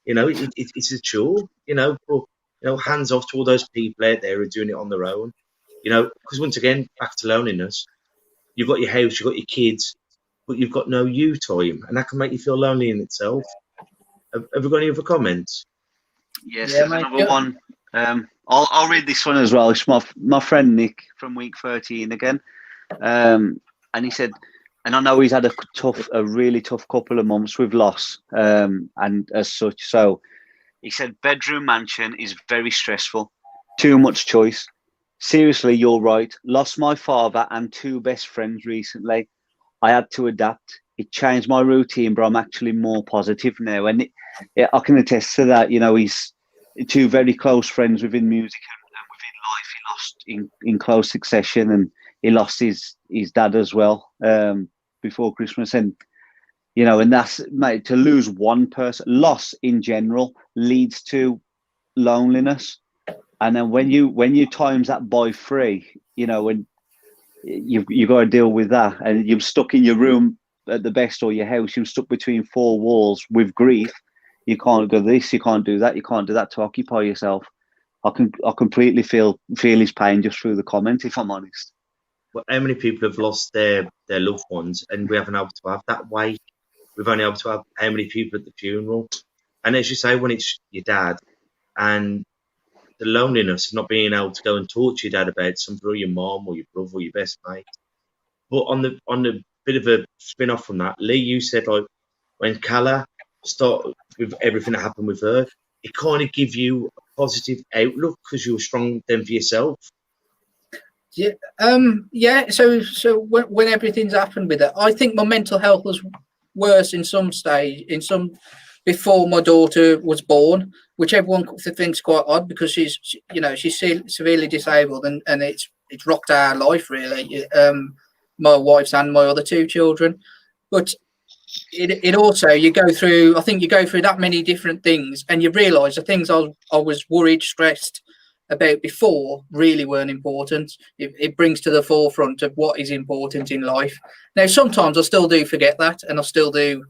you know, it's a chore, you know, but, you know, hands off to all those people out there who are doing it on their own, you know, because once again, back to loneliness, you've got your house, you've got your kids, but you've got no you time, and that can make you feel lonely in itself. Have we got any other comments? Yes, there's another one. I'll read this one as well. It's my friend Nick from week 13 again. And he said, and I know he's had a really tough couple of months with loss, and as such. So he said, bedroom mansion is very stressful. Too much choice. Seriously, you're right. Lost my father and 2 best friends recently. I had to adapt. It changed my routine, but I'm actually more positive now. And I can attest to that. You know, he's 2 very close friends within music and within life. He lost in close succession, and he lost his dad as well before Christmas. And, you know, and that's, mate, to lose one person, loss in general leads to loneliness. And then when you times that by 3, you know, and you've got to deal with that, and you're stuck in your room at the best, or your house, you're stuck between 4 walls with grief. You can't do this, you can't do that, you can't do that to occupy yourself. I completely feel his pain just through the comment, if I'm honest. Well, how many people have lost their loved ones, and we haven't been able to have that wake? We've only able to have how many people at the funeral? And as you say, when it's your dad, and the loneliness of not being able to go and talk to your dad about something, or your mom, or your brother, or your best mate. But on the bit of a spin off from that, Lee, you said, like, when Kala started with everything that happened with her, it kind of give you a positive outlook because you were strong then for yourself. Yeah, yeah. So when everything's happened with it, I think my mental health was worse in some before my daughter was born, which everyone thinks quite odd because she's severely disabled, and it's rocked our life really. My wife's and my other 2 children, but it also, you go through that many different things, and you realise the things I was worried, stressed about before really weren't important. It brings to the forefront of what is important in life. Now, sometimes I still do forget that, and I still do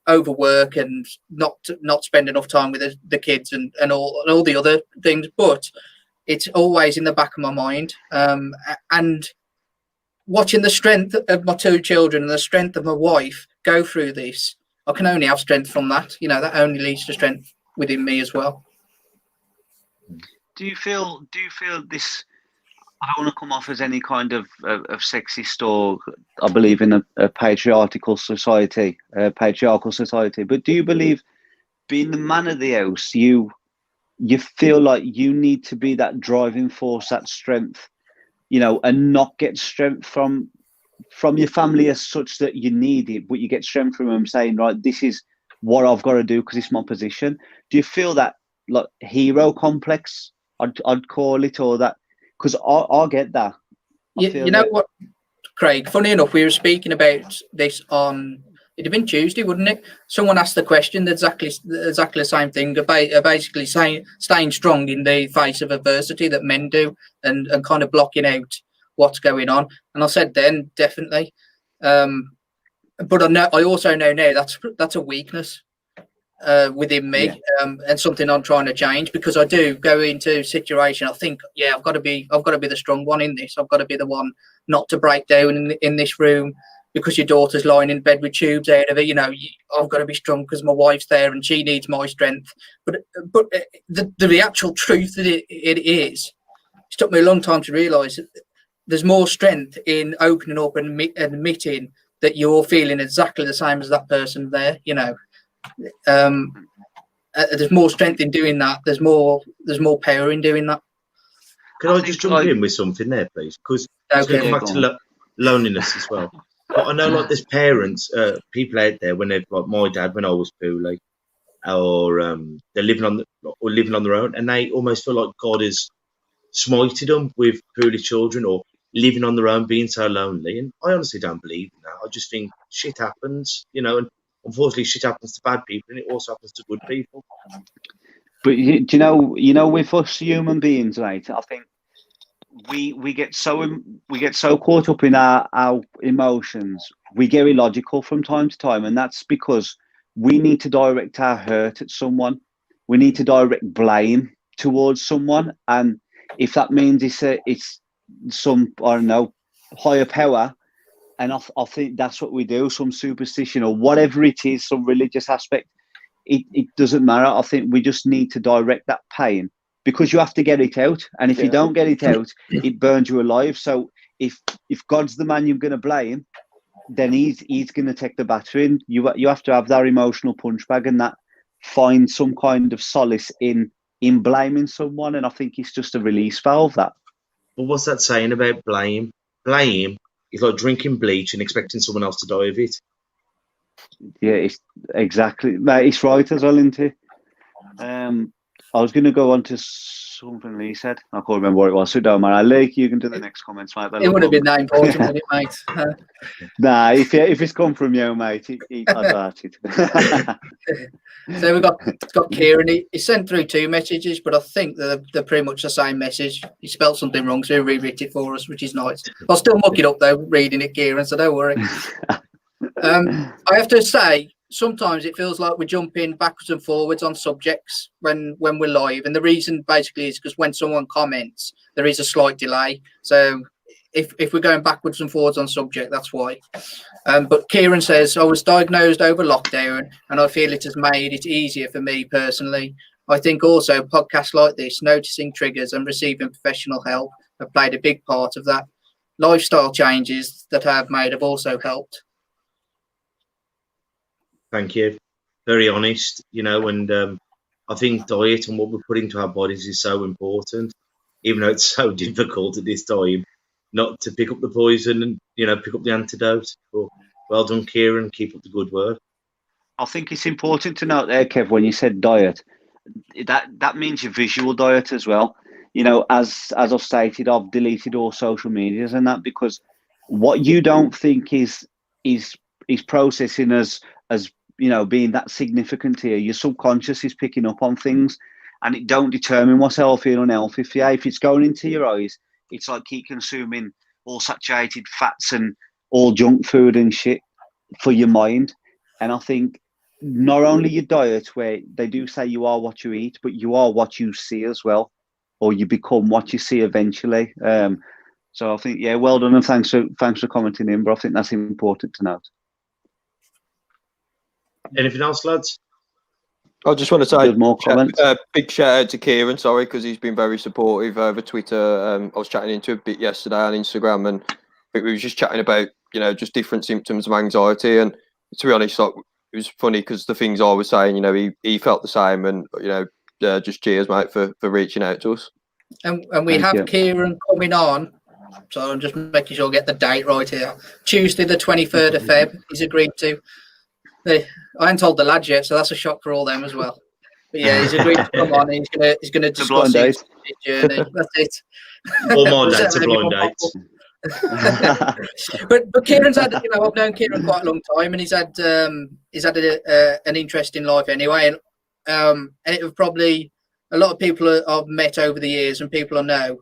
overwork and not spend enough time with the kids and all the other things, but it's always in the back of my mind. And watching the strength of my 2 children and the strength of my wife go through this, I can only have strength from that. You know, that only leads to strength within me as well. Do you feel this? I don't want to come off as any kind of sexist, or I believe in a patriarchal society, but do you believe, being the man of the house, you feel like you need to be that driving force, that strength and not get strength from your family as such that you need it, but you get strength from them saying, right, this is what I've got to do because it's my position. Do you feel that like hero complex? I'd call it, or that, because I get that. You know what, Craig? Funny enough, we were speaking about this on. It'd have been Tuesday, wouldn't it? Someone asked the question exactly the same thing about basically saying staying strong in the face of adversity that men do, and kind of blocking out what's going on. And I said then definitely, but I also know now that's a weakness within me, and something I'm trying to change, because I do go into a situation. I think, I've got to be the strong one in this. I've got to be the one not to break down in this room because your daughter's lying in bed with tubes out of it. I've got to be strong because my wife's there and she needs my strength. But the actual truth that it is, it took me a long time to realise that there's more strength in opening up and admitting that you're feeling exactly the same as that person there. There's more strength in doing that. There's more power in doing that. Can I just jump in with something there, please? Because it's going to come back to loneliness as well. But I know, like, there's parents, people out there, when they're like my dad when I was poorly, or they're living on their own, and they almost feel like God has smited them with poorly children, or living on their own, being so lonely. And I honestly don't believe in that. I just think shit happens, and unfortunately shit happens to bad people, and it also happens to good people. But you know, with us human beings, right? I think we get so caught up in our emotions. We get illogical from time to time, and that's because we need to direct our hurt at someone. We need to direct blame towards someone, and if that means it's some, I don't know, higher power, and I think that's what we do. Some superstition or whatever it is, some religious aspect. It doesn't matter. I think we just need to direct that pain, because you have to get it out, and if you don't get it out, it burns you alive. So if God's the man you're going to blame, then he's going to take the battering. You have to have that emotional punch bag, and that find some kind of solace in blaming someone. And I think it's just a release valve. That. But what's that saying about blame? Blame is like drinking bleach and expecting someone else to die of it. Yeah, it's exactly, mate. It's right as well, isn't it? I was going to go on to something Lee said. I can't remember what it was. So don't matter. Lee, you can do the next comments, mate. It would have been that important, wouldn't it, mate? Nah, if it's come from you, mate, I'd like it. So we've got Kieran. He sent through 2 messages, but I think they're pretty much the same message. He spelled something wrong, so he rewrote it for us, which is nice. I'll still muck it up though, reading it, Kieran, so don't worry. I have to say, sometimes it feels like we're jumping backwards and forwards on subjects when we're live, and the reason basically is because when someone comments, there is a slight delay. So if we're going backwards and forwards on subject, that's why. But Kieran says, I was diagnosed over lockdown, and I feel it has made it easier for me personally. I think also podcasts like this, noticing triggers and receiving professional help, have played a big part of that. Lifestyle changes that I have made have also helped. Thank you. Very honest, and I think diet and what we put into our bodies is so important, even though it's so difficult at this time not to pick up the poison and, pick up the antidote. But well done, Kieran. Keep up the good work. I think it's important to note there, Kev, when you said diet, that means your visual diet as well. As I've stated, I've deleted all social medias and that, because what you don't think is processing as being that significant here, your subconscious is picking up on things, and it don't determine what's healthy and unhealthy for you. If it's going into your eyes, it's like keep consuming all saturated fats and all junk food and shit for your mind. And I think not only your diet, where they do say you are what you eat, but you are what you see as well, or you become what you see eventually. So I think, well done, and thanks for commenting in, but I think that's important to note. Anything else, lads? I just want to say more comments. Big shout out to Kieran, because he's been very supportive over Twitter. I was chatting into a bit yesterday on Instagram, and I think we were just chatting about, just different symptoms of anxiety. And to be honest, it was funny because the things I was saying, he felt the same, and just cheers, mate, for reaching out to us. And we have Kieran coming on So I'm just making sure I get the date right here. Tuesday, the 23rd of Feb. He's agreed to. I haven't told the lads yet, so that's a shock for all them as well. But yeah, he's agreed to come on. And he's gonna It's a blind discuss his date. journey. That's it. All my dates are blind dates. but Kieran's had, I've known Kieran quite a long time, and he's had an interesting life anyway, and it was probably a lot of people I've met over the years and people I know.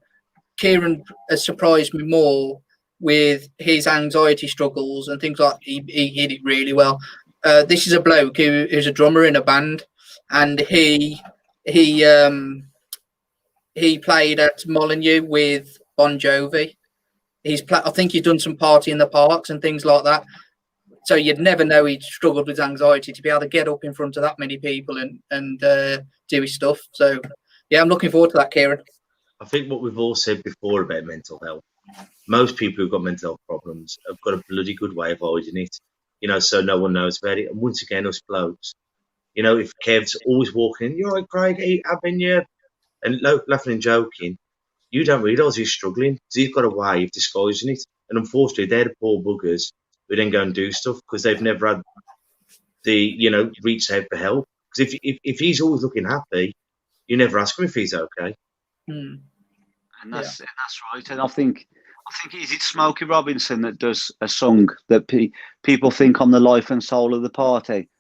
Kieran has surprised me more with his anxiety struggles and things like he hid it really well. This is a bloke who's a drummer in a band, and he played at Molyneux with Bon Jovi. I think he's done some party in the parks and things like that. So you'd never know he struggled with anxiety to be able to get up in front of that many people and do his stuff. So yeah, I'm looking forward to that, Kieran. I think what we've all said before about mental health, most people who've got mental health problems have got a bloody good way of hiding it, so no one knows about it. And once again, us blokes, if Kev's always walking in, you're right, Craig, having you, and laughing and joking, you don't realise he's struggling because he's got a way of disguising it. And unfortunately, they're the poor buggers who then go and do stuff because they've never had the, reach out for help. Because if he's always looking happy, you never ask him if he's okay. Mm. And that's right. And I think is it Smokey Robinson that does a song that people think I'm the life and soul of the party.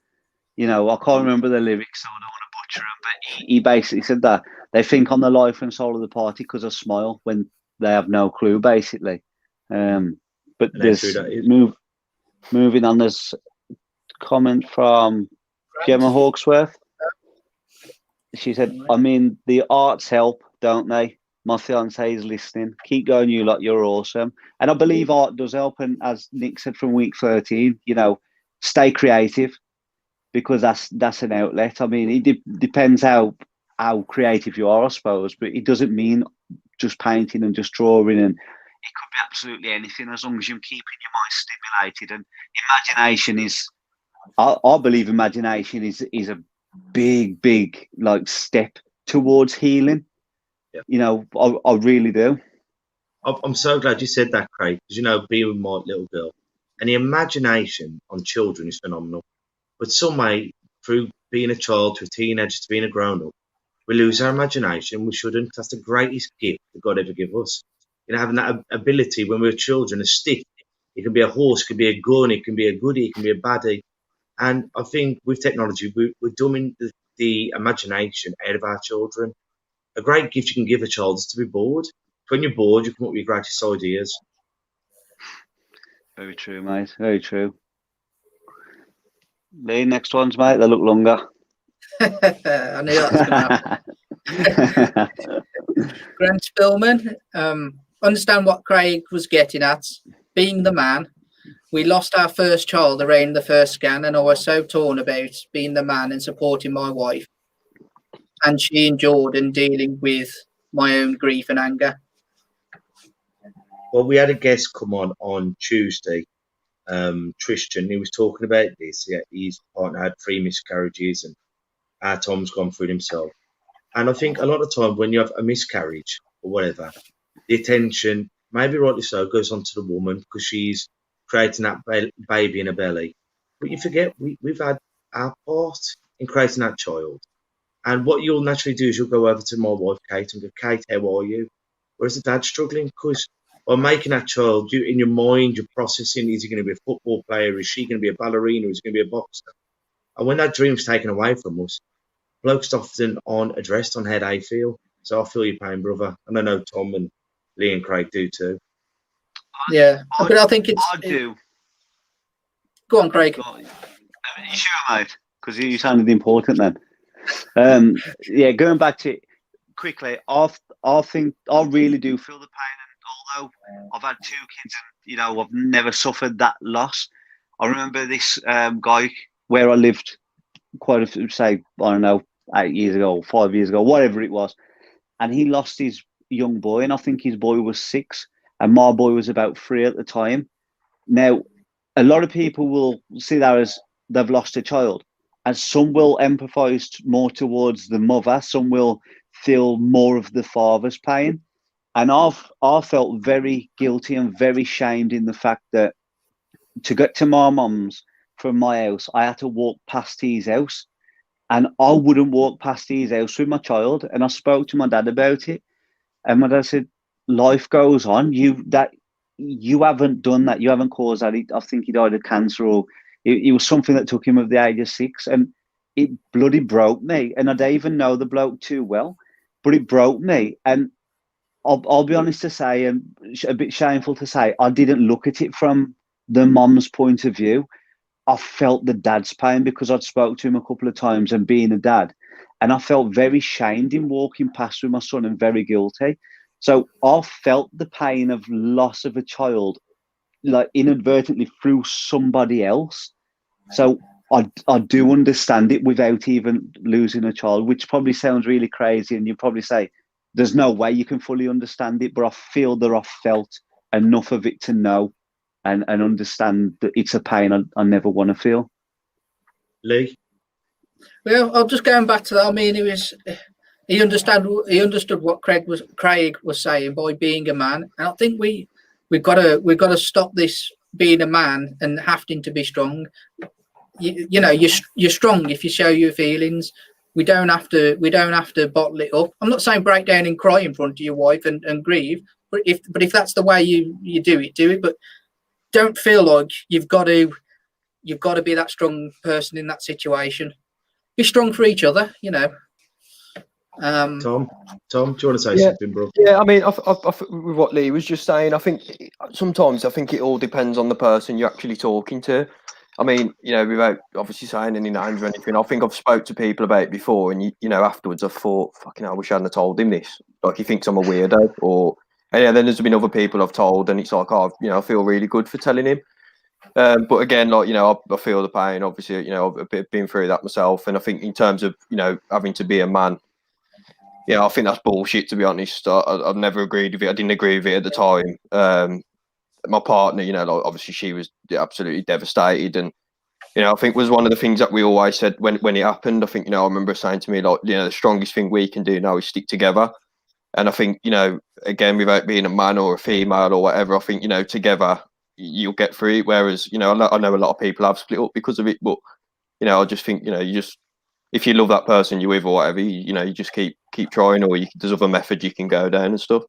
I can't remember the lyrics, so I don't want to butcher them. But he basically said that they think I'm the life and soul of the party because I smile when they have no clue, basically. But there's moving on. There's a comment from Gemma Hawksworth. She said, the arts help, don't they? My fiance is listening. Keep going, you lot. You're awesome. And I believe art does help. And as Nick said from week 13, stay creative because that's an outlet. It depends how creative you are, I suppose. But it doesn't mean just painting and just drawing. And it could be absolutely anything as long as you're keeping your mind stimulated. And imagination is, I believe imagination is a big step towards healing. Yeah. I really do. I'm so glad you said that, Craig, because being with my little girl and the imagination on children is phenomenal. But some way, through being a child to a teenager to being a grown up, we lose our imagination. We shouldn't. That's the greatest gift that God ever gave us. Having that ability when we were children, a stick. It can be a horse, it can be a gun, it can be a goodie, it can be a baddie. And I think with technology, we're dumbing the imagination out of our children. A great gift you can give a child is to be bored. When you're bored, you come up with your greatest ideas. Very true, mate. Very true. Lee, next ones, mate. They look longer. I knew that was going to happen. Grant Spillman, understand what Craig was getting at. Being the man, we lost our first child around the first scan, and I was so torn about being the man and supporting my wife. And she endured and dealing with my own grief and anger. Well, we had a guest come on Tuesday, Tristan. He was talking about this. Yeah, his partner had 3 miscarriages, and our Tom's gone through himself. And I think a lot of the time when you have a miscarriage or whatever, the attention, maybe rightly so, goes on to the woman because she's creating that baby in her belly. But you forget we've had our part in creating that child. And what you'll naturally do is you'll go over to my wife, Kate, and go, Kate, how are you? Whereas the dad's struggling because by making that child, in your mind, you're processing, is he going to be a football player? Is she going to be a ballerina? Is he going to be a boxer? And when that dream's taken away from us, blokes often aren't addressed on how they feel. So I feel your pain, brother. And I know Tom and Lee and Craig do too. Yeah, but I think I do. Go on, Craig. You sure, mate? Because you sounded important then. Yeah, going back to it quickly, I think I really do feel the pain. And although I've had 2 kids and I've never suffered that loss, I remember this guy where I lived quite a few, say, I don't know, 8 years ago, 5 years ago, whatever it was, and he lost his young boy, and I think his boy was 6, and my boy was about 3 at the time. Now, a lot of people will see that as they've lost a child. And some will empathise more towards the mother. Some will feel more of the father's pain. And I felt very guilty and very shamed in the fact that to get to my mum's from my house, I had to walk past his house, and I wouldn't walk past his house with my child. And I spoke to my dad about it, and my dad said, "Life goes on. You haven't done that. You haven't caused that. I think he died of cancer, or it was something that took him at the age of 6, and it bloody broke me. And I don't even know the bloke too well, but it broke me. And I'll be honest to say, and a bit shameful to say, I didn't look at it from the mom's point of view. I felt the dad's pain because I'd spoke to him a couple of times and being a dad, and I felt very shamed in walking past with my son and very guilty. So I felt the pain of loss of a child, like inadvertently through somebody else. So I do understand it without even losing a child, which probably sounds really crazy, and you probably say there's no way you can fully understand it, but I feel that I felt enough of it to know and understand that it's a pain I never want to feel. Lee? Well, I'm just going back to that. I mean, he understood what Craig was saying by being a man, and I think we've got to stop this being a man and having to be strong. You know, you're strong if you show your feelings. We don't have to bottle it up. I'm not saying break down and cry in front of your wife and grieve, but if that's the way you do it. But don't feel like you've got to be that strong person in that situation. Be strong for each other, you know. Tom, do you want to say something, bro? Yeah, I mean, with what Lee was just saying, I think sometimes it all depends on the person you're actually talking to. I mean, you know, without obviously saying any names or anything, I think I've spoke to people about it before, and you know, afterwards I thought, fucking hell, I wish I hadn't told him this. Like, he thinks I'm a weirdo, and yeah, then there's been other people I've told, and it's like, oh, you know, I feel really good for telling him. But again, like, you know, I feel the pain. Obviously, you know, I've been through that myself, and I think in terms of, you know, having to be a man, yeah, I think that's bullshit, to be honest. I've never agreed with it. I didn't agree with it at the time. My partner, you know, like, obviously she was absolutely devastated, and you know, I think was one of the things that we always said when it happened. I think, you know, I remember saying to me, like, you know, the strongest thing we can do now is stick together. And I think, you know, again, without being a man or a female or whatever, I think, you know, together you'll get through it. Whereas, you know, I know a lot of people have split up because of it, but you know, I just think, you know, if you love that person you're with or whatever, you know, you just keep trying, or there's other methods you can go down and stuff.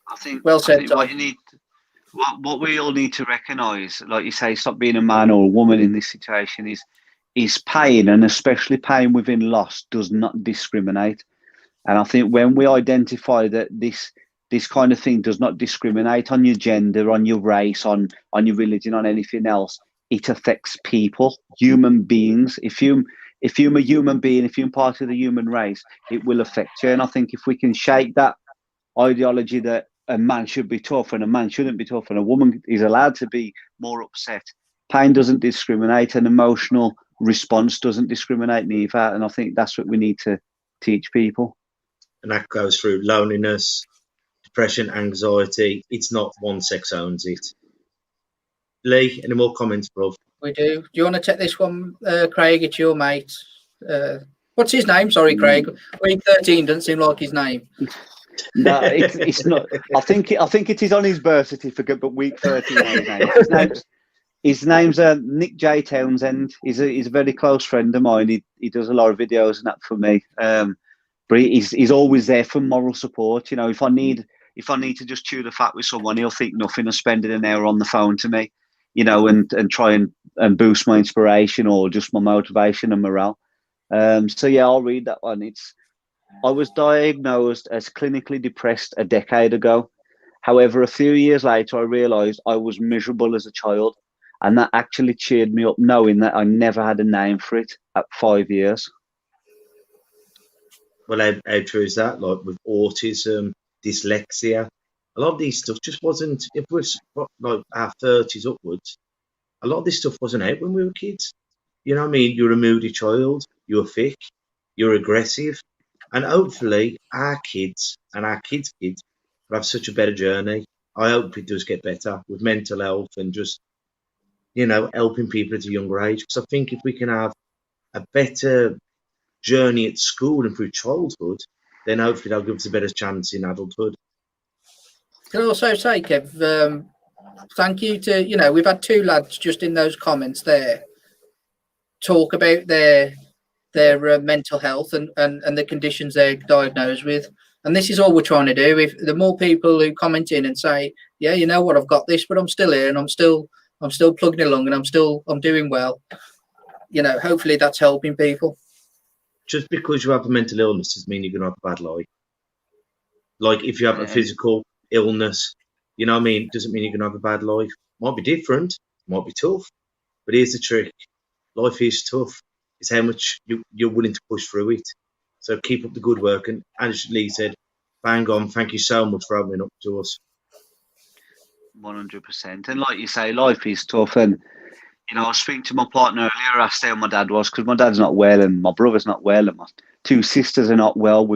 I think, well said, what we all need to recognise, like you say, stop being a man or a woman in this situation, is pain, and especially pain within loss does not discriminate. And I think when we identify that this kind of thing does not discriminate on your gender, on your race, on your religion, on anything else, it affects people, human beings. If you're a human being, if you're part of the human race, it will affect you. And I think if we can shake that ideology that a man should be tough and a man shouldn't be tough and a woman is allowed to be more upset, pain doesn't discriminate, and emotional response doesn't discriminate neither. And I think that's what we need to teach people. And that goes through loneliness, depression, anxiety. It's not one sex owns it. Lee, any more comments, bro? We do. Do you want to take this one, Craig? It's your mate. What's his name? Sorry, Craig. Week 13 doesn't seem like his name. No, it's not. I think it is on his birth certificate, but week 13. His name's Nick J. Townsend. He's a very close friend of mine. He does a lot of videos and that for me. But he's always there for moral support. You know, if I need to just chew the fat with someone, he'll think nothing of spending an hour on the phone to me, you know, and try and boost my inspiration or just my motivation and morale. So yeah, I'll read that one. I was diagnosed as clinically depressed a decade ago. However, a few years later, I realised I was miserable as a child, and that actually cheered me up knowing that I never had a name for it at 5 years. Well, how true is that? Like with autism, dyslexia, a lot of these stuff just wasn't, if we're like our 30s upwards, a lot of this stuff wasn't out when we were kids. You know what I mean? You're a moody child, you're thick, you're aggressive. And hopefully our kids and our kids' kids will have such a better journey. I hope it does get better with mental health and just, you know, helping people at a younger age. Because I think if we can have a better journey at school and through childhood, then hopefully they'll give us a better chance in adulthood. Can I also say, Kev, thank you to, we've had 2 lads just in those comments there talk about their mental health and the conditions they're diagnosed with. And this is all we're trying to do. If the more people who comment in and say, yeah, you know what, I've got this, but I'm still here and I'm still plugging along and I'm doing well. Hopefully that's helping people. Just because you have a mental illness doesn't mean you're going to have a bad life. Like if you have a physical illness, you know what I mean, doesn't mean you're going to have a bad life. Might be different, might be tough, but here's the trick. Life is tough. It's how much you're willing to push through it. So keep up the good work. And as Lee said, bang on. Thank you so much for opening up to us. 100%. And like you say, life is tough. And, I was speaking to my partner earlier, asked how my dad was, because my dad's not well and my brother's not well and my 2 sisters are not well.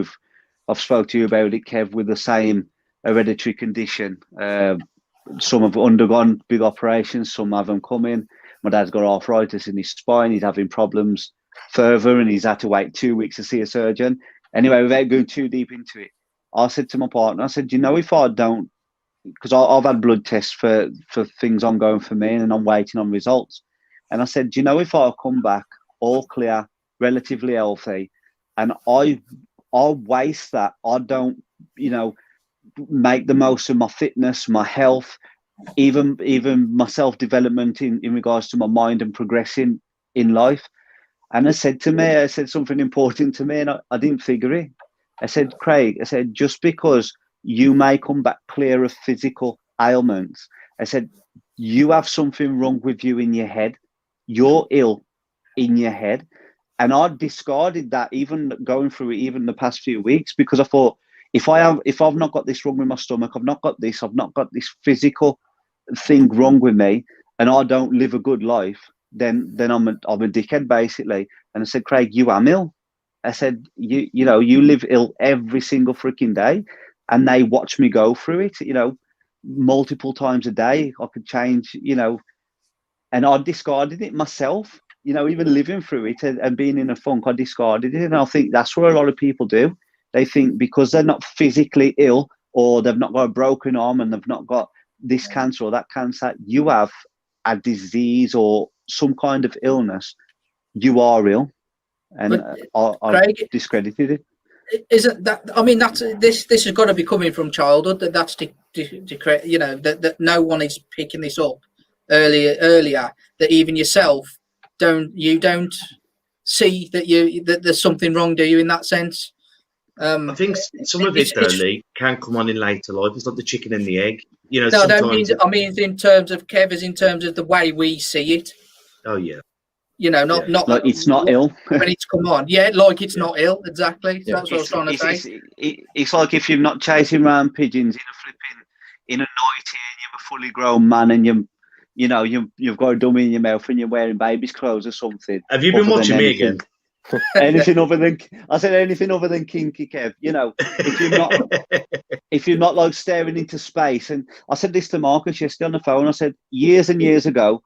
I've spoke to you about it, Kev, with the same hereditary condition. Some have undergone big operations, some haven't come in. My dad's got arthritis in his spine. He's having problems further and he's had to wait 2 weeks to see a surgeon. Anyway, without going too deep into it, I said to my partner, I said, if I don't, because I've had blood tests for things ongoing for me and I'm waiting on results. And I said, if I come back all clear, relatively healthy, and I'll waste that, I don't, make the most of my fitness, my health, even my self-development in regards to my mind and progressing in life. And I said something important to me and I didn't figure it. I said, Craig, just because you may come back clear of physical ailments, I said, you have something wrong with you in your head. You're ill in your head. And I discarded that, even going through it, even the past few weeks, because I thought, if I've not got this wrong with my stomach, I've not got this physical thing wrong with me, and I don't live a good life, then I'm a dickhead, basically. And I said, Craig, you am ill. I said, you live ill every single freaking day, and they watch me go through it, multiple times a day. I could change, and I discarded it myself, even living through it and being in a funk, I discarded it. And I think that's what a lot of people do. They think because they're not physically ill, or they've not got a broken arm and they've not got this cancer or that cancer, you have a disease or some kind of illness, you are ill. And I discredited it. Isn't that? I mean, this has got to be coming from childhood. That no one is picking this up earlier. That even yourself don't see that there's something wrong, do you? In that sense, I think some of it, though, Lee, can come on in later life. It's like the chicken and the egg. No, I don't mean. I mean, in terms of Kev, in terms of the way we see it. Oh yeah. Not like it's not ill when it's come on. Yeah, like it's not ill. Exactly. Yeah. That's what I was trying to say. It's like if you're not chasing around pigeons in a nightie and you're a fully grown man and you've got a dummy in your mouth and you're wearing baby's clothes or something. Have you been watching me again? Anything other than kinky, Kev. If you're not like staring into space. And I said this to Marcus yesterday on the phone. I said years and years ago,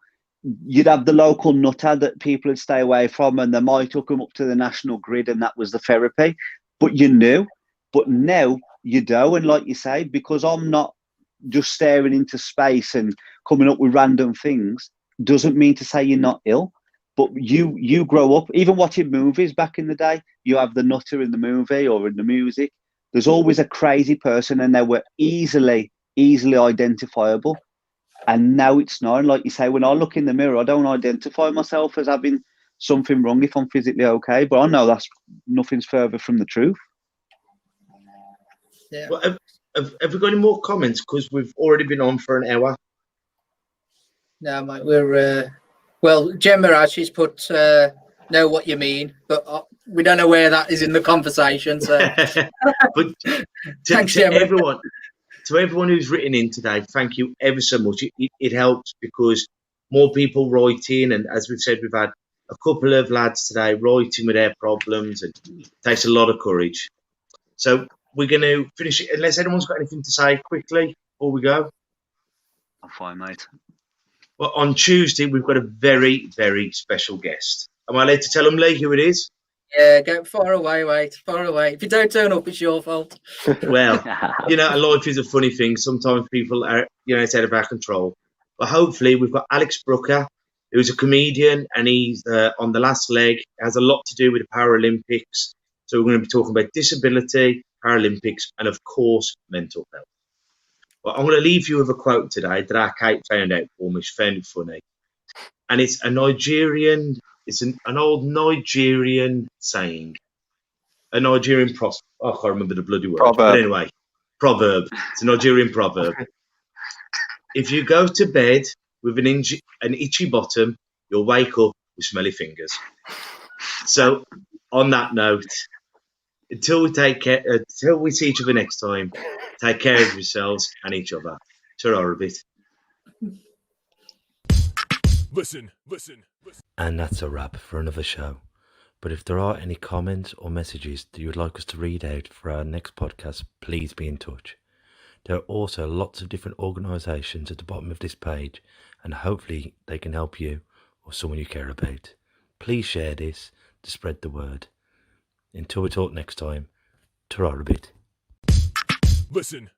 you'd have the local nutter that people would stay away from, and they might hook them up to the national grid, and that was the therapy. But you knew. But now you don't. And like you say, because I'm not just staring into space and coming up with random things, doesn't mean to say you're not ill. But you grow up, even watching movies back in the day, you have the nutter in the movie or in the music. There's always a crazy person, and they were easily identifiable. And now it's not. And like you say, when I look in the mirror, I don't identify myself as having something wrong if I'm physically okay. But I know that's nothing's further from the truth. Yeah. Well, have we got any more comments? Because we've already been on for an hour. No, mate, we're... well, Jen Mirage, she's put, know what you mean, but we don't know where that is in the conversation. So, but thanks, to everyone who's written in today, thank you ever so much. It helps because more people write in, and as we've said, we've had a couple of lads today writing with their problems, and it takes a lot of courage. So we're going to finish it, unless anyone's got anything to say quickly before we go. I'm fine, mate. Well, on Tuesday, we've got a very, very special guest. Am I allowed to tell them, Lee, who it is? Yeah, go far away, mate. Far away. If you don't turn up, it's your fault. Well, life is a funny thing. Sometimes people are, it's out of our control. But hopefully, we've got Alex Brooker, who's a comedian, and he's on the last leg. It has a lot to do with the Paralympics. So we're going to be talking about disability, Paralympics, and of course, mental health. Well, I'm going to leave you with a quote today that our Kate found out for me. She found it funny. And it's an old Nigerian saying. A Nigerian I can't remember the bloody word. Proverb. But anyway, proverb. It's a Nigerian proverb. If you go to bed with an itchy bottom, you'll wake up with smelly fingers. So, on that note, until we see each other next time, take care of yourselves and each other. Ta-ra a bit. Listen. And that's a wrap for another show. But if there are any comments or messages that you would like us to read out for our next podcast, please be in touch. There are also lots of different organisations at the bottom of this page, and hopefully they can help you or someone you care about. Please share this to spread the word. Until we talk next time, ta-ra a bit. Listen.